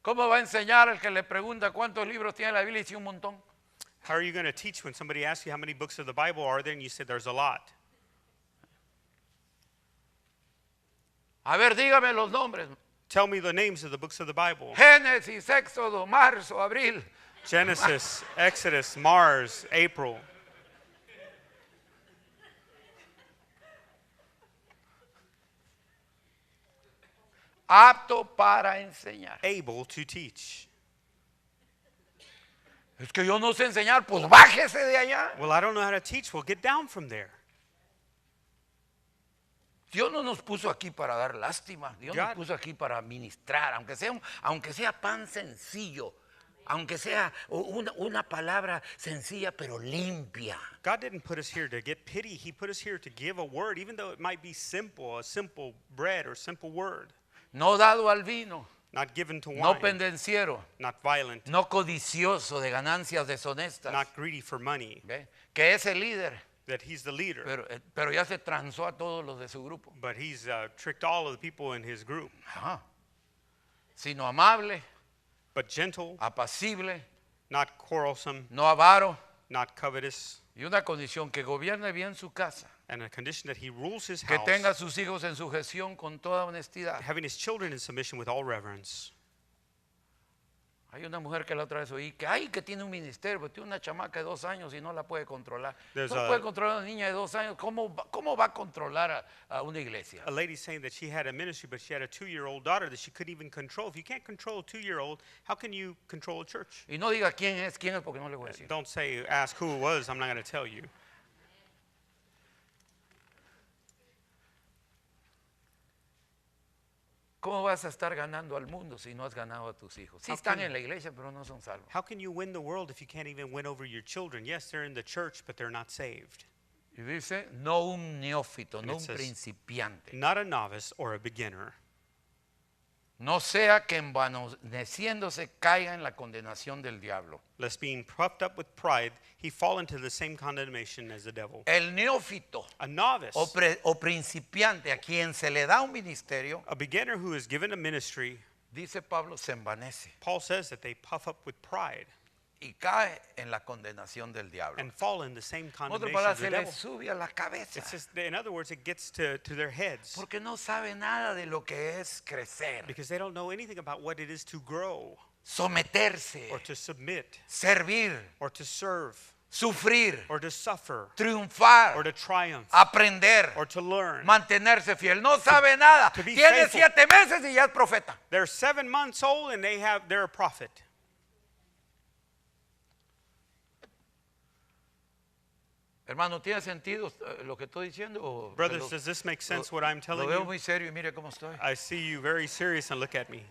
¿Cómo va a enseñar el que le pregunta cuántos libros tiene la Biblia y dice un montón? How are you going to teach when somebody asks you how many books of the Bible are there and you say there's a lot? A ver, dígame los nombres. Tell me the names of the books of the Bible. Génesis, Éxodo, Marzo, Abril. Genesis, Exodus, Mars, April. Apto para enseñar. Able to teach. Es que yo no sé enseñar, pues bájese de allá. Well, I don't know how to teach. Well, get down from there. Dios no nos puso aquí para dar lástima. Dios nos God- puso aquí para ministrar, aunque sea pan sencillo, aunque sea una palabra sencilla pero limpia. God didn't put us here to get pity. He put us here to give a word, even though it might be simple, a simple bread or simple word. No dado al vino, Not given to wine. no pendenciero, Not violent. no codicioso de ganancias deshonestas. Not greedy for money. ¿Ve? Que es el líder, That he's the leader. pero ya se transó a todos los de su grupo. But he's tricked all of the people in his group. Ajá. Sino amable, But gentle, apacible, not quarrelsome, no avaro, not covetous, y una condición que gobierne bien su casa, and a condition that he rules his que house, tenga a sus hijos en sujeción con toda honestidad. having his children in submission with all reverence. Hay una mujer que la otra vez oí que tiene un ministerio, pero tiene una chamaca de 2 años y no la puede controlar. There's No a- puede controlar a una niña de 2 años. ¿Cómo va a controlar a una iglesia? A lady saying that she had a ministry, but she had a 2-year-old daughter that she couldn't even control. If you can't control a 2-year-old, how can you control a church? Y no diga quién es porque no le voy a decir. Don't say, ask who it was. I'm not going to tell you. ¿Cómo vas a estar ganando al mundo si no has ganado a tus hijos? Sí How están can- en la iglesia, pero no son salvos. How can you win the world if you can't even win over your children? Yes, they're in the church, but they're not saved. Y dice, no un neófito, no it un says, principiante. Not a novice or a beginner. No sea que envaneciéndose caiga en la condenación del diablo. Lest being puffed up with pride, he fall into the same condemnation as the devil. El neófito A novice, o principiante a quien se le da un ministerio, a beginner who is given a ministry, dice Pablo, se envanece Paul says that they puff up with pride y cae en la condenación del diablo. and fall in the same En otras condemnation palabras, as the se le devil. sube a la cabeza It's just, in other words, it gets to their heads porque no sabe nada de lo que es crecer, because they don't know anything about what it is to grow someterse, or to submit servir, or to serve sufrir, or to suffer or triunfar, to triumph aprender, or to learn. mantenerse fiel. No sabe nada. to be Tiene faithful. 7 meses y ya es profeta. They're 7 months old and they're a prophet. Hermano, ¿tiene sentido lo que estoy diciendo? ¿O Brothers, lo- does this make sense what I'm lo telling veo you? muy serio y mire cómo estoy. I see you very serious and look at me.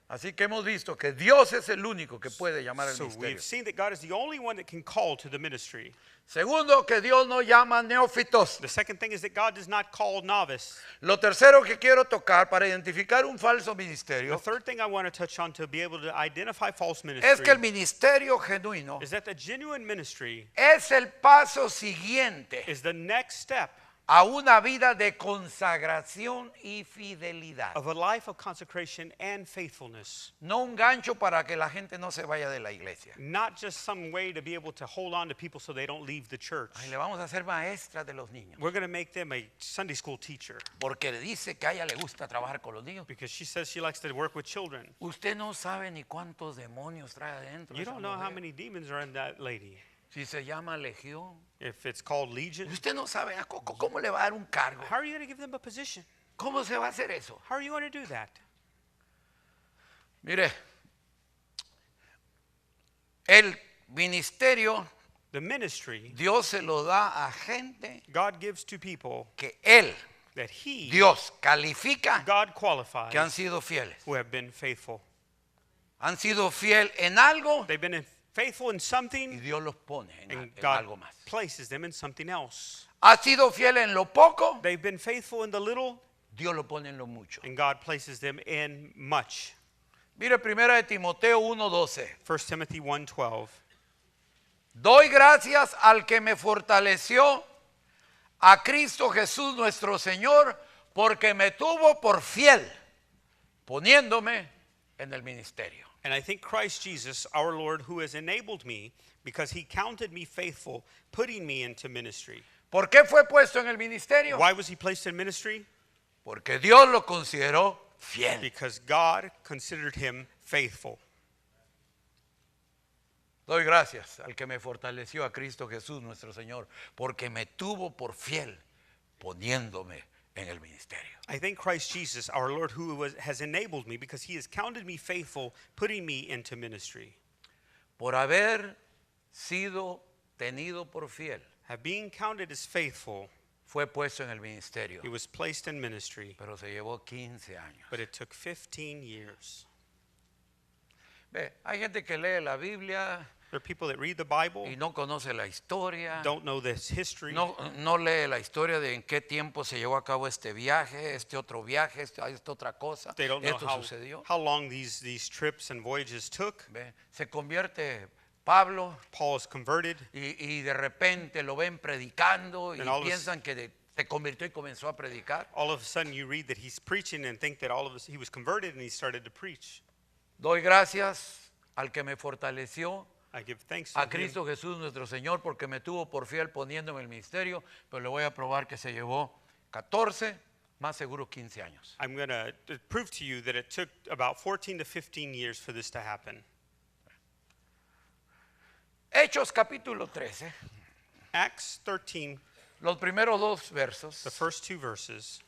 Así que hemos visto que Dios es el único que puede llamar al So ministerio. we've seen that God is the only one that can call to the ministry. Segundo, que Dios no llama neófitos. The second thing is that God does not call novice. Lo tercero que quiero tocar para identificar un falso The ministerio third thing I want to touch on to be able to identify false es que el ministry ministerio genuino is that the genuine ministry es el paso siguiente is the next step a una vida de consagración y fidelidad. of a life of consecration and faithfulness. No un gancho para que la gente no se vaya de la iglesia. Not just some way to be able to hold on to people so they don't leave the church. Ay, le vamos a hacer maestras de los niños. We're going to make them a Sunday school teacher Porque le dice que a ella le gusta trabajar con los niños. because she says she likes to work with children. Usted no sabe ni cuántos demonios trae adentro. You esa don't know how mujer. many demons are in that lady. Si se llama legión. If it's called legion, Usted no sabe cómo le va a dar un cargo. how are you going to give them a position? ¿Cómo se va a hacer eso? How are you going to do that? Mire, el ministerio The ministry Dios se lo da a gente God gives to people que Él, that He, Dios, califica God qualifies, que han sido fieles. who have been faithful. Han sido fiel en algo They've been faithful in y something, Dios los pone en and algo God más. places them in something else. Ha sido fiel en lo poco, They've been faithful in the little, Dios lo pone en lo mucho. and God places them in much. Mire, primera de Timoteo 1:12. 1 Timothy 1:12. Doy gracias al que me fortaleció, a Cristo Jesús nuestro Señor, porque me tuvo por fiel, poniéndome en el ministerio. And I thank Christ Jesus, our Lord, who has enabled me, because He counted me faithful, putting me into ministry. ¿Por qué fue puesto en el ministerio? Why was He placed in ministry? Porque Dios lo consideró fiel. Because God considered him faithful. Doy gracias al que me fortaleció, a Cristo Jesús nuestro Señor, porque me tuvo por fiel, poniéndome en el ministerio. I thank Christ Jesus, our Lord, who has enabled me, because He has counted me faithful, putting me into ministry. Por haber sido tenido por fiel, Being counted as faithful, fue puesto en el ministerio, he was placed in ministry, pero se llevó 15 años. but it took 15 years. Ve, hay gente que lee la Biblia There are people that read the Bible, y no conoce la historia, don't know this history, no lee la historia de en qué tiempo se llevó a cabo este viaje, este otro viaje, esta otra cosa, they don't know esto sucedió. how long these trips and voyages took. Ve, se convierte Pablo Paul is converted, y de repente lo ven predicando y And all of a piensan que se convirtió y comenzó a predicar. all of a sudden you read that he's preaching and think that he was converted and he started to preach. Doy gracias al que me fortaleció, I give thanks to a him, Cristo Jesús nuestro Señor, porque me tuvo por fiel poniéndome en el ministerio, pero le voy a probar que se llevó 14, más seguro 15 años. I'm going to prove to you that it took about 14 to 15 years for this to happen. Hechos capítulo 13, Acts 13, los primeros dos the versos. first two verses.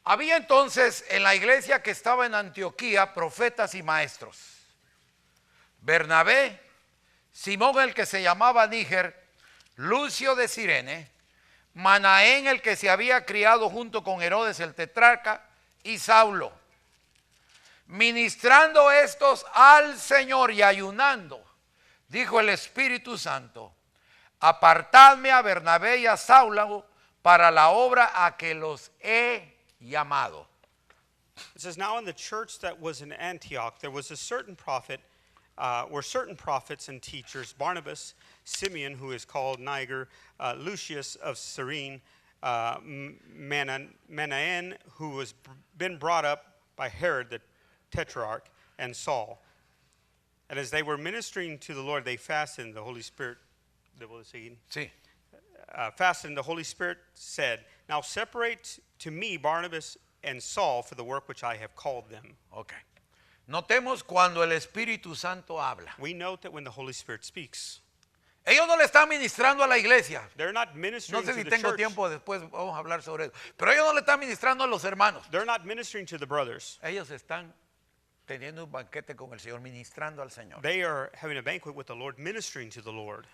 Había entonces en la iglesia que estaba en Antioquía profetas y maestros. Bernabé, Simón el que se llamaba Níger, Lucio de Cirene, Manaén el que se había criado junto con Herodes el tetrarca y Saulo. Ministrando estos al Señor y ayunando, dijo el Espíritu Santo: apartadme a Bernabé y a Saulo para la obra a que los he llamado. It says, now in the church that was in Antioch, there was a certain prophet, were certain prophets and teachers, Barnabas, Simeon, who is called Niger, Lucius of Cyrene, Manaen, who was been brought up by Herod the Tetrarch, and Saul. And as they were ministering to the Lord, they fasted, and the Holy Spirit, Sí. fasted, and the Holy Spirit said, now separate to me Barnabas and Saul for the work which I have called them. Ok. Notemos cuando el Espíritu Santo habla. We note that when the Holy Spirit speaks, Ellos no le están ministrando a la iglesia. they're not No ministering sé to si the tengo church. tiempo, después vamos a hablar sobre eso. Pero ellos no le están ministrando a los hermanos. They're not ministering to the brothers. Ellos están teniendo un banquete con el Señor, ministrando al Señor. They are having a banquet with the Lord, ministering to the Lord.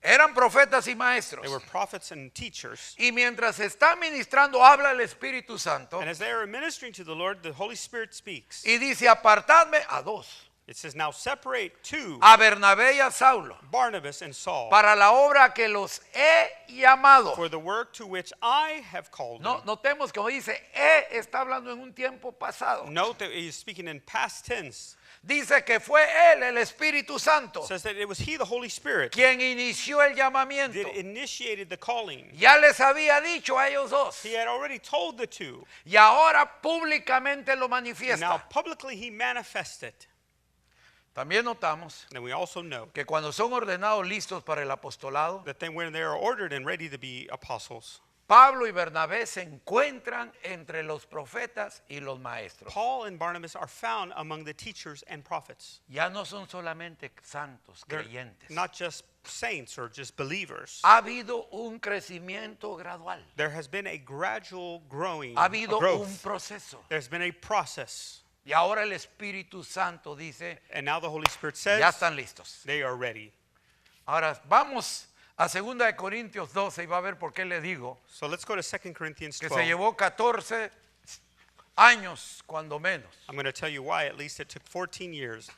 Eran profetas y maestros. They were prophets and teachers. Y mientras está ministrando, habla el Espíritu Santo. And as they are ministering to the Lord, the Holy Spirit speaks. Y dice, apartadme a dos. It says, now separate two, A Bernabé y a Saulo. Barnabas and Saul, Para la obra que los he llamado. for the work to which I have called No, them. notemos como dice, está hablando en un tiempo pasado. Note that he is speaking in past tense. Dice que fue él, el Espíritu Santo, It says that it was he, the Holy Spirit, quien inició el llamamiento. that initiated the calling. Ya les había dicho a ellos dos. He had already told the two. Y ahora públicamente lo And now manifiesta. publicly he manifested. También notamos And we also know que cuando son ordenados listos para el apostolado, that then when they are ordered and ready to be apostles, Pablo y Bernabé se encuentran entre los profetas y los maestros. Paul and Barnabas are found among the teachers and prophets. Ya no son solamente santos, They're creyentes. not just saints or just believers. Ha habido un crecimiento gradual. There has been a gradual growing, Ha a habido un growth. proceso. There's been a process. Y ahora el Espíritu Santo dice, And now the Holy Spirit says ya están listos. they are ready. Ahora vamos a 2 de Corintios 12 y va a ver por qué le digo So let's go to 2 Corinthians que 12. se llevó 14 años cuando menos. I'm going to tell you why. At least it took 14 years.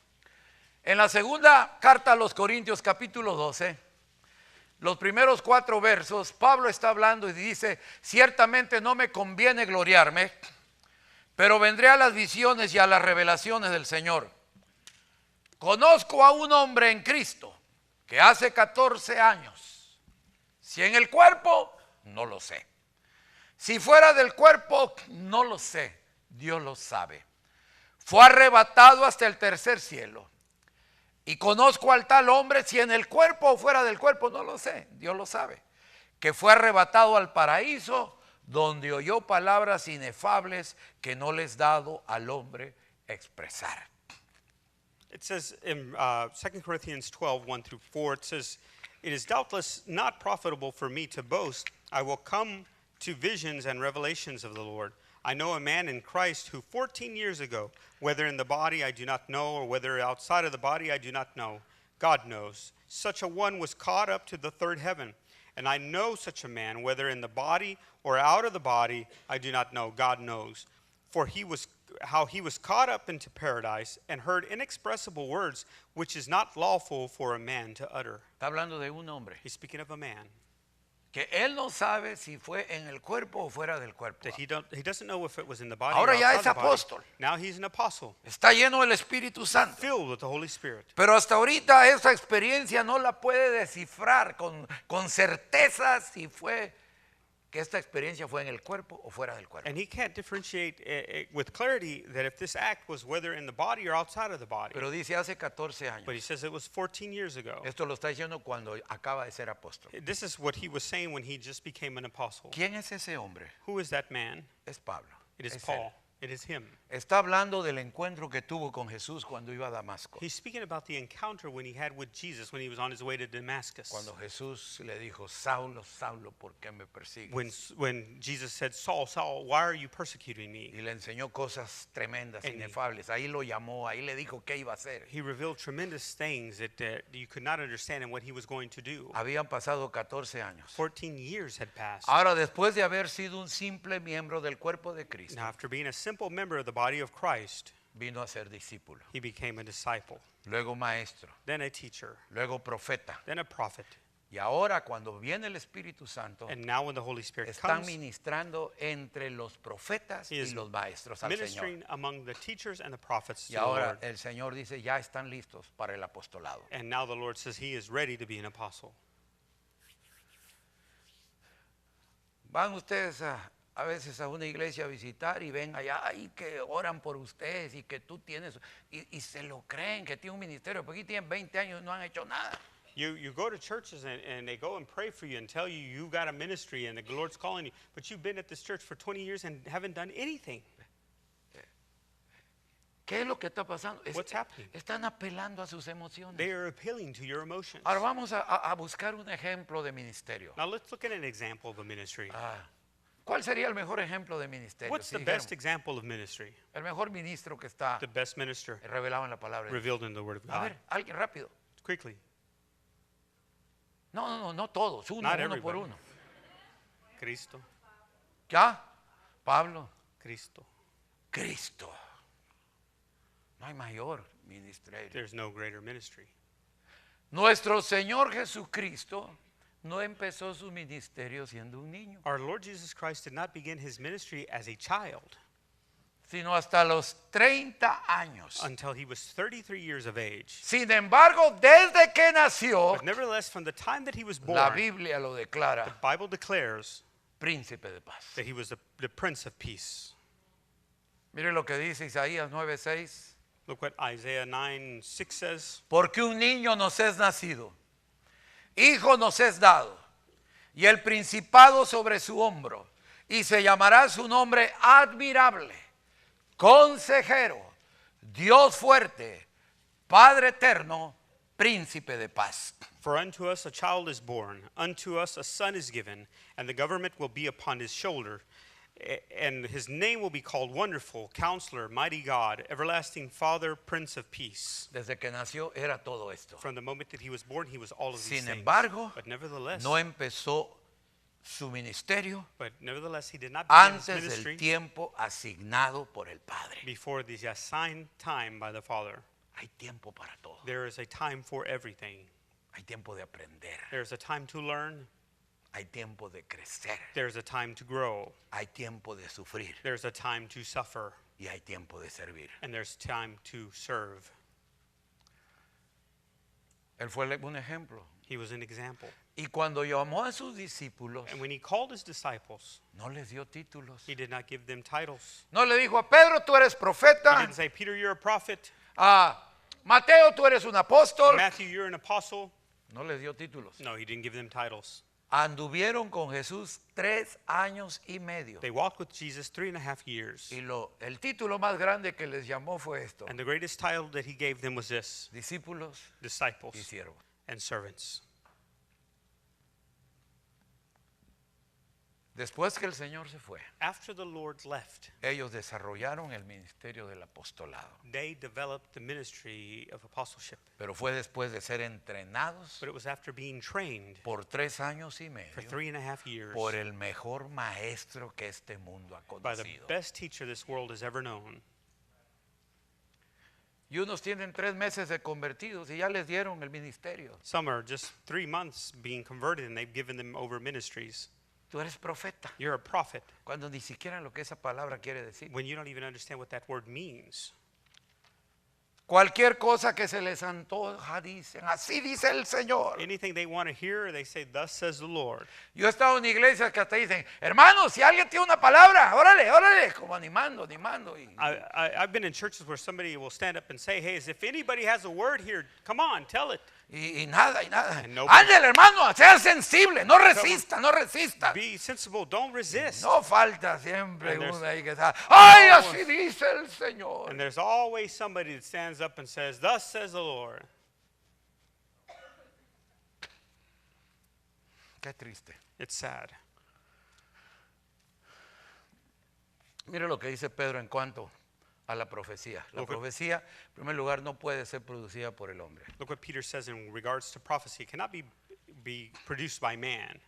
En la segunda carta a los Corintios capítulo 12, los primeros 4 versos, Pablo está hablando y dice, ciertamente no me conviene gloriarme, pero vendré a las visiones y a las revelaciones del Señor. Conozco a un hombre en Cristo que hace 14 años, si en el cuerpo, no lo sé. Si fuera del cuerpo, no lo sé, Dios lo sabe. Fue arrebatado hasta el tercer cielo. Y conozco al tal hombre, si en el cuerpo o fuera del cuerpo, no lo sé, Dios lo sabe. Que fue arrebatado al paraíso, donde oyó palabras inefables que no les dado al hombre expresar. It says in 2 Corinthians 12, 1 through 4, it says, it is doubtless not profitable for me to boast. I will come to visions and revelations of the Lord. I know a man in Christ who 14 years ago, whether in the body I do not know, or whether outside of the body I do not know, God knows. Such a one was caught up to the third heaven. And I know such a man, whether in the body or out of the body, I do not know, God knows. For how he was caught up into paradise and heard inexpressible words, which is not lawful for a man to utter. Está hablando de un hombre He's speaking of a man que él no sabe si fue en el cuerpo o fuera del cuerpo. that he doesn't know if it was in the body Ahora or ya outside es the body. apóstol. Now he's an apostle, Está lleno del Espíritu Santo. filled with the Holy Spirit. Pero hasta ahorita esa experiencia no la puede descifrar con certeza si fue que esta experiencia fue en el cuerpo o fuera del cuerpo. And he can't differentiate with clarity that if this act was whether in the body or outside of the body. Pero dice hace 14 But he años. says it was 14 years ago. Esto lo está diciendo cuando acaba de ser apóstol. This is what he was saying when he just became an apostle. ¿Quién es ese hombre? Who is that man? Es Pablo. It is Es él. Paul. It is him. Está hablando del encuentro que tuvo con Jesús cuando iba a Damasco. He's speaking about the encounter when he had with Jesus when he was on his way to Damascus. Cuando Jesús le dijo, Saulo, Saulo, ¿por qué me persigues? When Jesus said, Saul, Saul, why are you persecuting me? Y le enseñó cosas tremendas, And inefables. Ahí lo llamó, ahí le dijo qué iba a hacer. He revealed tremendous things that you could not understand and what he was going to do. Habían pasado 14 años. 14 years had passed. Ahora, después de haber sido un simple miembro del cuerpo de Cristo, Now, after being a simple member of the body of Christ, vino a ser discípulo, he became a disciple, luego maestro, then a teacher, luego profeta. then a prophet. Y ahora, cuando viene el Espíritu Santo, And now when the Holy Spirit están comes, ministrando entre los profetas He y is los maestros al Señor. ministering among the teachers and the prophets to Y the ahora Lord. el Señor dice, ya están listos para el apostolado. And now the Lord says he is ready to be an apostle. Van ustedes a veces a una iglesia a visitar y ven allá y que oran por ustedes y que tú tienes, y se lo creen que tiene un ministerio, porque aquí tienen 20 años y no han hecho nada. You go to churches and they go and pray for you and tell you you've got a ministry and the Lord's calling you, but you've been at this church for 20 years and haven't done anything. ¿Qué es lo que está pasando? What's happening? Están apelando a sus emociones. They are appealing to your emotions. Ahora vamos a buscar un ejemplo de ministerio. Now let's look at an example of a ministry. ¿Cuál sería el mejor ejemplo de ministerio? What's Si the dijéramos, best example of ministry? el mejor ministro que está The best minister revelado en la palabra de Dios. revealed in the Word of A God. ver, alguien rápido. Quickly. No todos, uno Not por everybody. uno. Cristo, ¿Ya? Pablo, Cristo. Cristo. No hay mayor ministerio. There's no greater ministry. Nuestro Señor Jesucristo no empezó su ministerio siendo un niño, Our Lord Jesus Christ did not begin his ministry as a child sino hasta los 30 años. until he was 33 years of age. Sin embargo, desde que nació, But nevertheless, from the time that he was born, la Biblia lo the declara Bible declares príncipe de paz. that he was the Prince of Peace. Mire lo que dice Isaías 9:6. Look what Isaiah 9:6 says. Porque un niño nos es nacido, hijo nos es dado, y el principado sobre su hombro, y se llamará su nombre admirable, consejero, Dios fuerte, Padre eterno, príncipe de paz. For unto us a child is born, unto us a son is given, and the government will be upon his shoulder. And his name will be called Wonderful, Counselor, Mighty God, Everlasting Father, Prince of Peace. Desde que nació era todo esto. From the moment that he was born, he was all of these Sin things. embargo, But nevertheless, no empezó su ministerio he did not begin his antes ministry del tiempo asignado por el Padre. before the assigned time by the Father. Hay tiempo para todo. There is a time for everything. Hay tiempo de aprender. There is a time to learn. Hay tiempo de crecer. There is a time to grow. Hay tiempo de sufrir. There is a time to suffer. Y hay tiempo de servir. And there's time to serve. Él fue un ejemplo. He was an example. Y cuando llamó a sus discípulos, And when he called his disciples, no les dio títulos. he did not give them titles. No le dijo a Pedro, tú eres He profeta. didn't say, Peter, you're a prophet. A Mateo, tú eres un apóstol. Matthew, you're an apostle. No les dio títulos. No, he didn't give them titles. Anduvieron con Jesús 3 años y medio. They walked with Jesus 3.5 years. Y el título más grande que les llamó fue esto: And the greatest title that he gave them was this: discípulos y disciples siervos. and servants. Después que el Señor se fue, After the Lord left, ellos desarrollaron el ministerio del apostolado. they developed the ministry of apostleship. Pero fue después de ser entrenados But it was after being trained por 3 años y for medio 3.5 years por el mejor maestro que este mundo ha by the conocido. best teacher this world has ever known. Y unos tienen 3 meses de convertidos y ya les dieron el ministerio. Some are just 3 months being converted and they've given them over ministries. Tú eres profeta, You're a prophet cuando ni siquiera lo que esa palabra quiere decir. when you don't even understand what that word means. Cualquier cosa que se les antoja dicen, así dice el Señor. Anything they want to hear, they say, thus says the Lord. Yo he estado en iglesias que hasta dicen, hermanos, si alguien tiene una palabra, órale, órale, como animando. I've been in churches where somebody will stand up and say, hey, as if anybody has a word here, come on, tell it. Y nada. And nobody- Ándale, hermano, sea sensible, no resista. Be sensible, don't resist. No falta siempre And there's- uno ahí que está, ay, así dice el Señor. And there's always somebody that stands up and says, thus says the Lord. Qué triste. It's sad. Mire lo que dice Pedro en cuanto a la profecía. La Ok. profecía, en primer lugar, no puede ser producida por el hombre. Look what Peter says in regards to prophecy. It cannot be produced by man.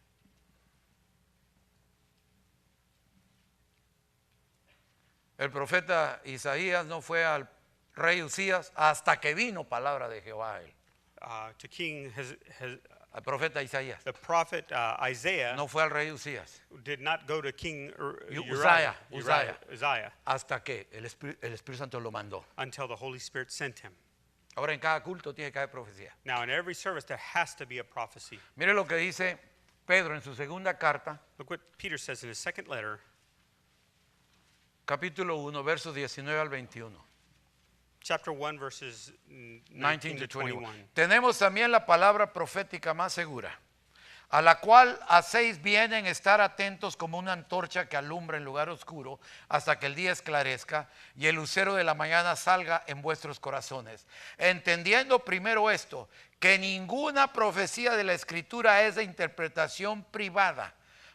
El profeta Isaías no fue al rey Usías hasta que vino palabra de Jehová a él. To King Al profeta Isaías. the prophet Isaiah No fue al rey Usías did not go to King Uzziah. Hasta que el Espíritu Santo lo mandó. until the Holy Spirit sent him. Ahora en cada culto tiene que haber profecía. Now, in every service, there has to be a prophecy. Mire lo que dice Pedro en su segunda carta, Look what Peter says in his second letter, capítulo 1, versos 19 al 21. chapter 1, verses 19 19 to to 21. 21. Tenemos también la palabra profética más segura, a la cual hacéis bien en estar atentos como una antorcha que alumbra en lugar oscuro hasta que el día esclarezca y el lucero de la mañana salga en vuestros corazones. Entendiendo primero esto, que ninguna profecía de la Escritura es de interpretación privada,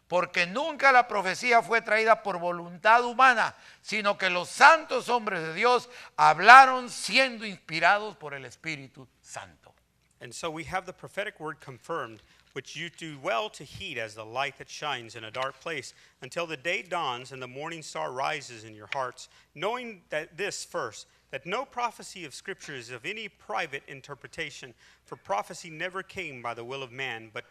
porque nunca la profecía fue traída por voluntad humana, sino que los santos hombres de Dios hablaron siendo inspirados por el Espíritu Santo. And so we have the prophetic word confirmed, which you do well to heed as the light that shines in a dark place, until the day dawns and the morning star rises in your hearts, knowing that this first, that no prophecy of Scripture is of any private interpretation, for prophecy never came by the will of man, but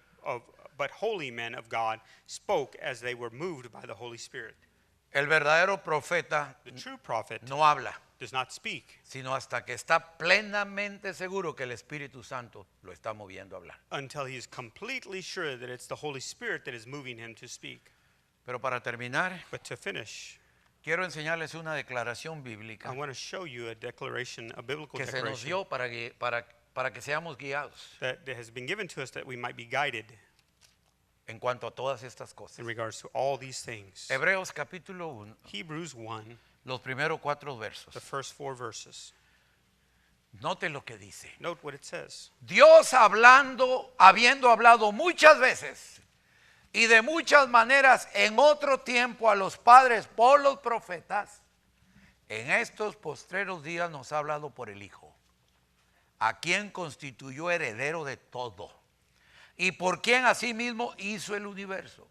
holy men of God spoke as they were moved by the Holy Spirit. El verdadero profeta The true prophet no habla, does not speak sino hasta que está plenamente seguro que el Espíritu Santo lo está moviendo a hablar. until he is completely sure that it's the Holy Spirit that is moving him to speak. Pero para terminar, But to finish, quiero enseñarles una declaración I bíblica want to show you a declaration, a biblical que se nos declaration dio para que seamos guiados that has been given to us that we might be guided en cuanto a todas estas cosas. in regards to all these things. Hebreos capítulo 1, Hebrews 1, los primeros 4 versos. the first 4 verses. Note lo que dice. Note what it says. Dios habiendo hablado muchas veces y de muchas maneras en otro tiempo a los padres por los profetas, en estos postreros días nos ha hablado por el Hijo, a quien constituyó heredero de todo y por quien asimismo hizo el universo,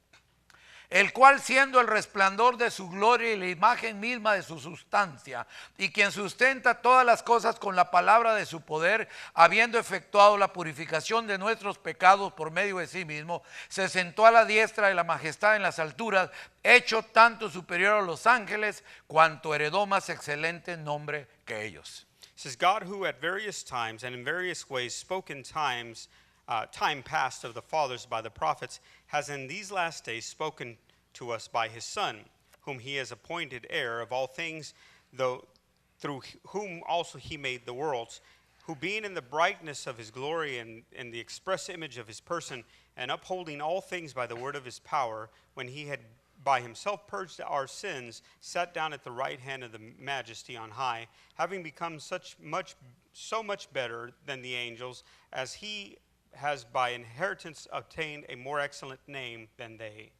el cual siendo el resplandor de su gloria y la imagen misma de su sustancia, y quien sustenta todas las cosas con la palabra de su poder, habiendo efectuado la purificación de nuestros pecados por medio de sí mismo, se sentó a la diestra de la majestad en las alturas, hecho tanto superior a los ángeles, cuanto heredó más excelente nombre que ellos. It says, God, who at various times and in various ways spoke in time past of the fathers by the prophets, has in these last days spoken to us by his Son, whom he has appointed heir of all things, though through whom also he made the worlds, who being in the brightness of his glory and in the express image of his person, and upholding all things by the word of his power, when he had by himself purged our sins, sat down at the right hand of the majesty on high, having become so much better than the angels, as he has by inheritance obtained a more excellent name than they.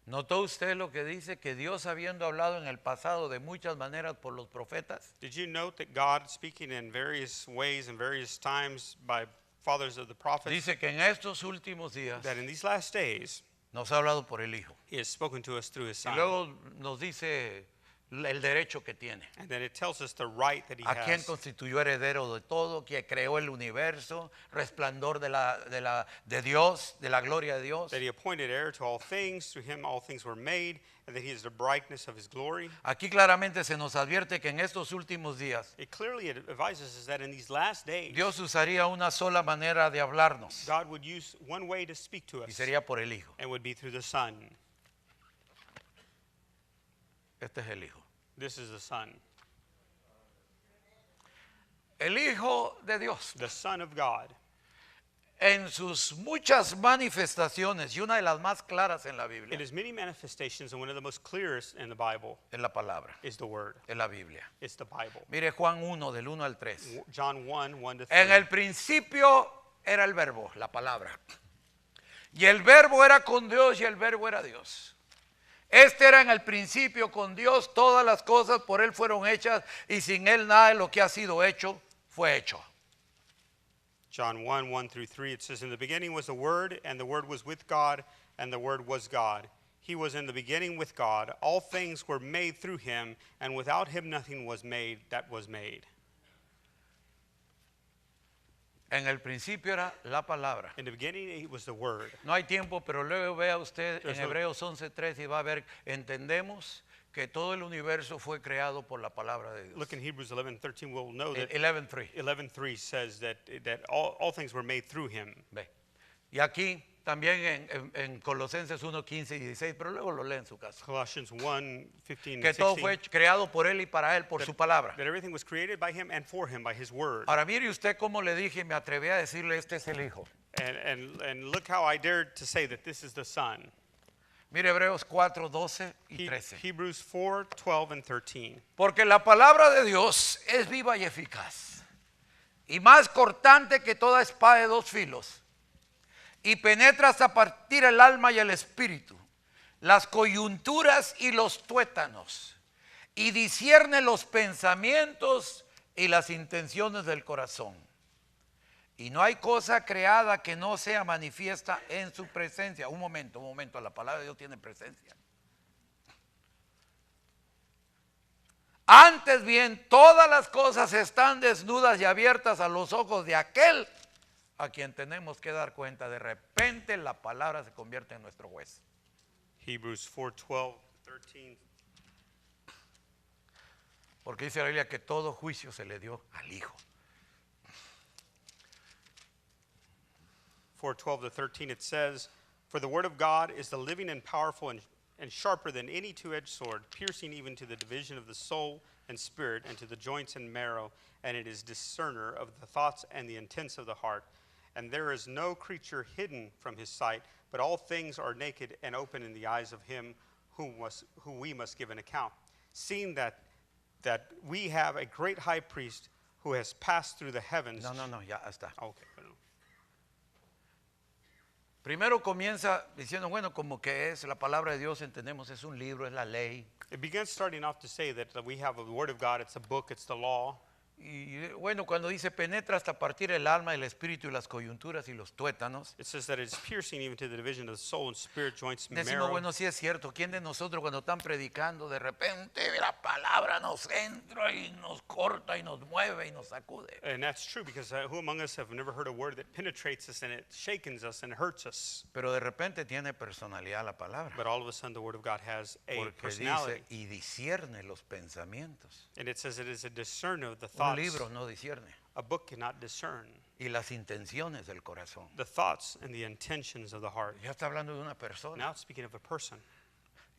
¿Notó usted lo que dice? Que Dios habiendo hablado en el pasado de muchas maneras por los profetas, Did you note that God, speaking in various ways and various times by fathers of the prophets, dice que en estos últimos días that in these last days nos ha hablado por el Hijo? he has spoken to us through his Y Son? luego nos dice el derecho que tiene. And then it tells us the right that he A quien has. constituyó heredero de todo, que creó el universo, resplandor de Dios, de la gloria de Dios. That he appointed heir to all things, through him all things were made, and that he is the brightness of his glory. Aquí claramente se nos advierte que en estos últimos días It clearly advises us that in these last days, Dios usaría una sola manera de hablarnos God would use one way to speak to y us, sería por el Hijo. and would be through the Son. Este es el Hijo. This is the Son. El Hijo de Dios, The Son of God, en sus muchas manifestaciones, y una de las más claras en la in Biblia, his many manifestations, and one of the most clearest in the Bible es la palabra, is the Word. es la Biblia. It's the Bible. Mire Juan 1, del 1 al 3. John 1, 1 to 3. En el principio era el verbo, la palabra. Y el verbo era con Dios y el verbo era Dios. Este era en el principio con Dios, todas las cosas por él fueron hechas y sin él nada de lo que ha sido hecho fue hecho. John 1, 1 through 3, it says, in the beginning was the Word, and the Word was with God, and the Word was God. He was in the beginning with God. All things were made through him, and without him nothing was made that was made. En el principio era la palabra. In the beginning it was the Word. No hay tiempo, pero luego vea usted en There's no- Hebreos 11:3 y va a ver, entendemos que todo el universo fue creado por la palabra de Dios. Look in Hebrews 11:13, we'll know that 11:3. 11:3 says that all things were made through him. Ve. Y aquí también en Colosenses 1:15 y 16, pero luego lo lee en su casa. Colossians 1, 15, Que and todo 16, fue creado por él y para él, por su palabra. that everything was created by him and for him, by his Word. Ahora mire usted cómo le dije, me atreví a decirle, este es el Hijo. And look how I dared to say that this is the Son. Mire Hebreos 4:12 y 13. Hebrews 4, 12, and 13. Porque la palabra de Dios es viva y eficaz, y más cortante que toda espada de dos filos, y penetra hasta partir el alma y el espíritu, las coyunturas y los tuétanos, y discierne los pensamientos y las intenciones del corazón. Y no hay cosa creada que no sea manifiesta en su presencia. Un momento, la palabra de Dios tiene presencia. Antes bien, todas las cosas están desnudas y abiertas a los ojos de aquel a quien tenemos que dar cuenta. De repente la palabra se convierte en nuestro juez. Hebrews 4:12-13. Porque dice la Biblia que todo juicio se le dio al Hijo. 4:12-13 it says, "For the word of God is the living and powerful and sharper than any two-edged sword, piercing even to the division of the soul and spirit and to the joints and marrow, and it is discerner of the thoughts and the intents of the heart. And there is no creature hidden from his sight, but all things are naked and open in the eyes of him who we must give an account. Seeing that we have a great high priest who has passed through the heavens." No, ya está. Okay, bueno. Primero comienza diciendo, bueno, como que es la palabra de Dios, entendemos, es un libro, es la ley. It begins starting off to say that we have a word of God, it's a book, it's the law. Y bueno, cuando dice penetra hasta partir el alma, el espíritu y las coyunturas y los tuétanos. It says that it's piercing even to the division of the soul and spirit, joints, and Decimos, marrow. bueno, sí es cierto. ¿Quién de nosotros cuando están predicando de repente la palabra nos entra y nos corta y nos mueve y nos sacude? And that's true because who among us have never heard a word that penetrates us and it shakens us and hurts us? Pero de repente tiene personalidad la palabra. But all of a sudden the word of God has a Porque personality. dice, y discierne los pensamientos. And it says it is a discerner of the Un thoughts. libro no discierne. A book cannot discern Y las intenciones del corazón. the thoughts and the intentions of the heart. Ya está hablando de una persona. Now it's speaking of a person.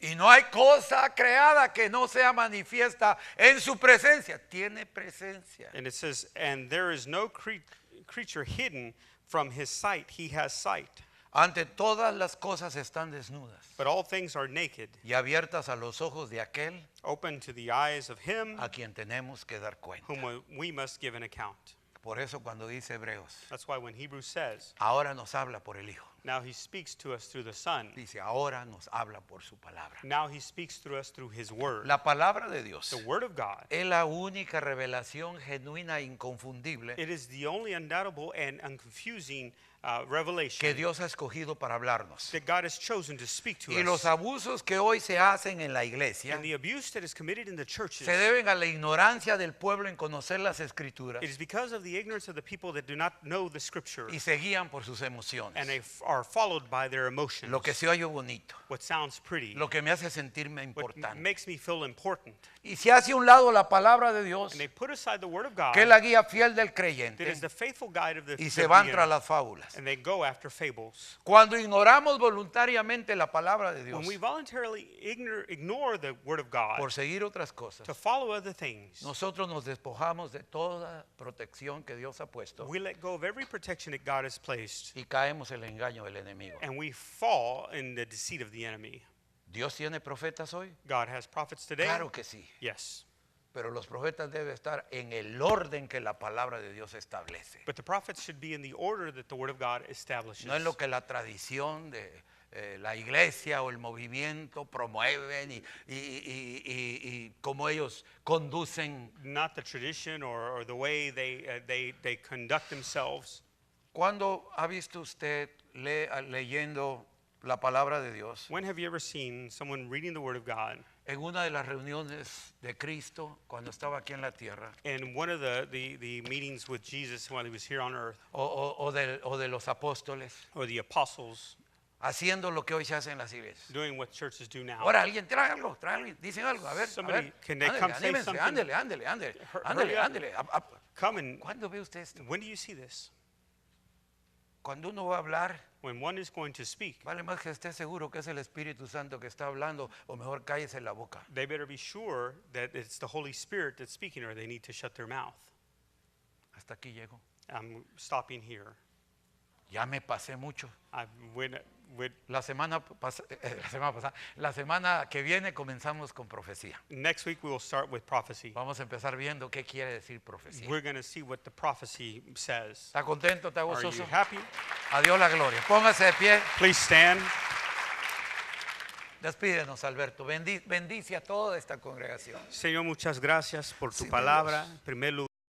Y no hay cosa creada que no sea manifiesta en su presencia. Tiene presencia. And it says, and there is no creature hidden from his sight. He has sight. Ante todas las cosas están desnudas But all things are naked, y abiertas a los ojos de aquel open to the eyes of him a quien tenemos que dar cuenta. whom we must give an account. Por eso cuando dice Hebreos, That's why when Hebrews says, ahora nos habla por el Hijo. now he speaks to us through the Son. Dice, ahora nos habla por su palabra. Now he speaks through us through his word. La palabra de Dios The word of God. es la única revelación genuina e inconfundible It is the only undoubtable and unconfusing que revelation Dios ha escogido para hablarnos. that God has chosen to speak to Y los us. abusos que hoy se hacen en la iglesia And the abuse that is committed in the churches, se deben a la ignorancia del pueblo en conocer las escrituras it is because of the ignorance of the people that do not know the scripture y se guían por sus and emociones. they are followed by their emotions. Lo que se oye bonito, What sounds pretty, lo que me hace sentirme what importante. makes me feel important. Y se hace a un lado la palabra de Dios, And they put aside the word of God que es la guía fiel del that creyente, is the faithful guide of the y se van believer, tras las fábulas. and they go after fables. Cuando ignoramos voluntariamente la palabra de Dios When we voluntarily ignore the word of God por seguir otras cosas, to follow other things, nosotros nos despojamos de toda protección que Dios ha puesto we let go of every protection that God has placed, y caemos en el engaño del enemigo. and we fall in the deceit of the enemy. ¿Dios tiene profetas hoy? God has prophets today. Claro que sí. Yes. Pero los profetas deben estar en el orden que la palabra de Dios establece. But the prophets should be in the order that the word of God establishes. No es lo que la tradición de la iglesia o el movimiento promueven y cómo ellos conducen. Not the tradition or the way they conduct themselves. ¿Cuándo ha visto usted leyendo la palabra de Dios When have you ever seen someone reading the word of God en una de las reuniones de Cristo cuando estaba aquí en la tierra in one of the meetings with Jesus while he was here on earth, o de los apóstoles or the apostles haciendo lo que hoy se hace en las iglesias? doing what churches do now? Ahora alguien trae algo, dicen algo, a ver, Somebody, a ver, can they ándele, come say anímense, something? Hurry up. ándele. Come and ¿Cuándo ve usted esto? when do you see this? Cuando uno va a hablar, When one is going to speak, vale más que esté seguro que es el Espíritu Santo que está hablando, o mejor cállese la boca. they better be sure that it's the Holy Spirit that's speaking, or they need to shut their mouth. Hasta aquí llego. I'm stopping here. Ya me pasé mucho. La semana que viene comenzamos con profecía. Next week we will start with prophecy. Vamos a empezar viendo qué quiere decir profecía. We're going to see what the prophecy says. ¿Está contento? ¿Está Are gozoso? you happy? A Dios la gloria. Póngase de pie. Please stand. Despídenos, Alberto. Bendice a toda esta congregación. Señor, muchas gracias por tu Sí, palabra. Dios. En primer lugar,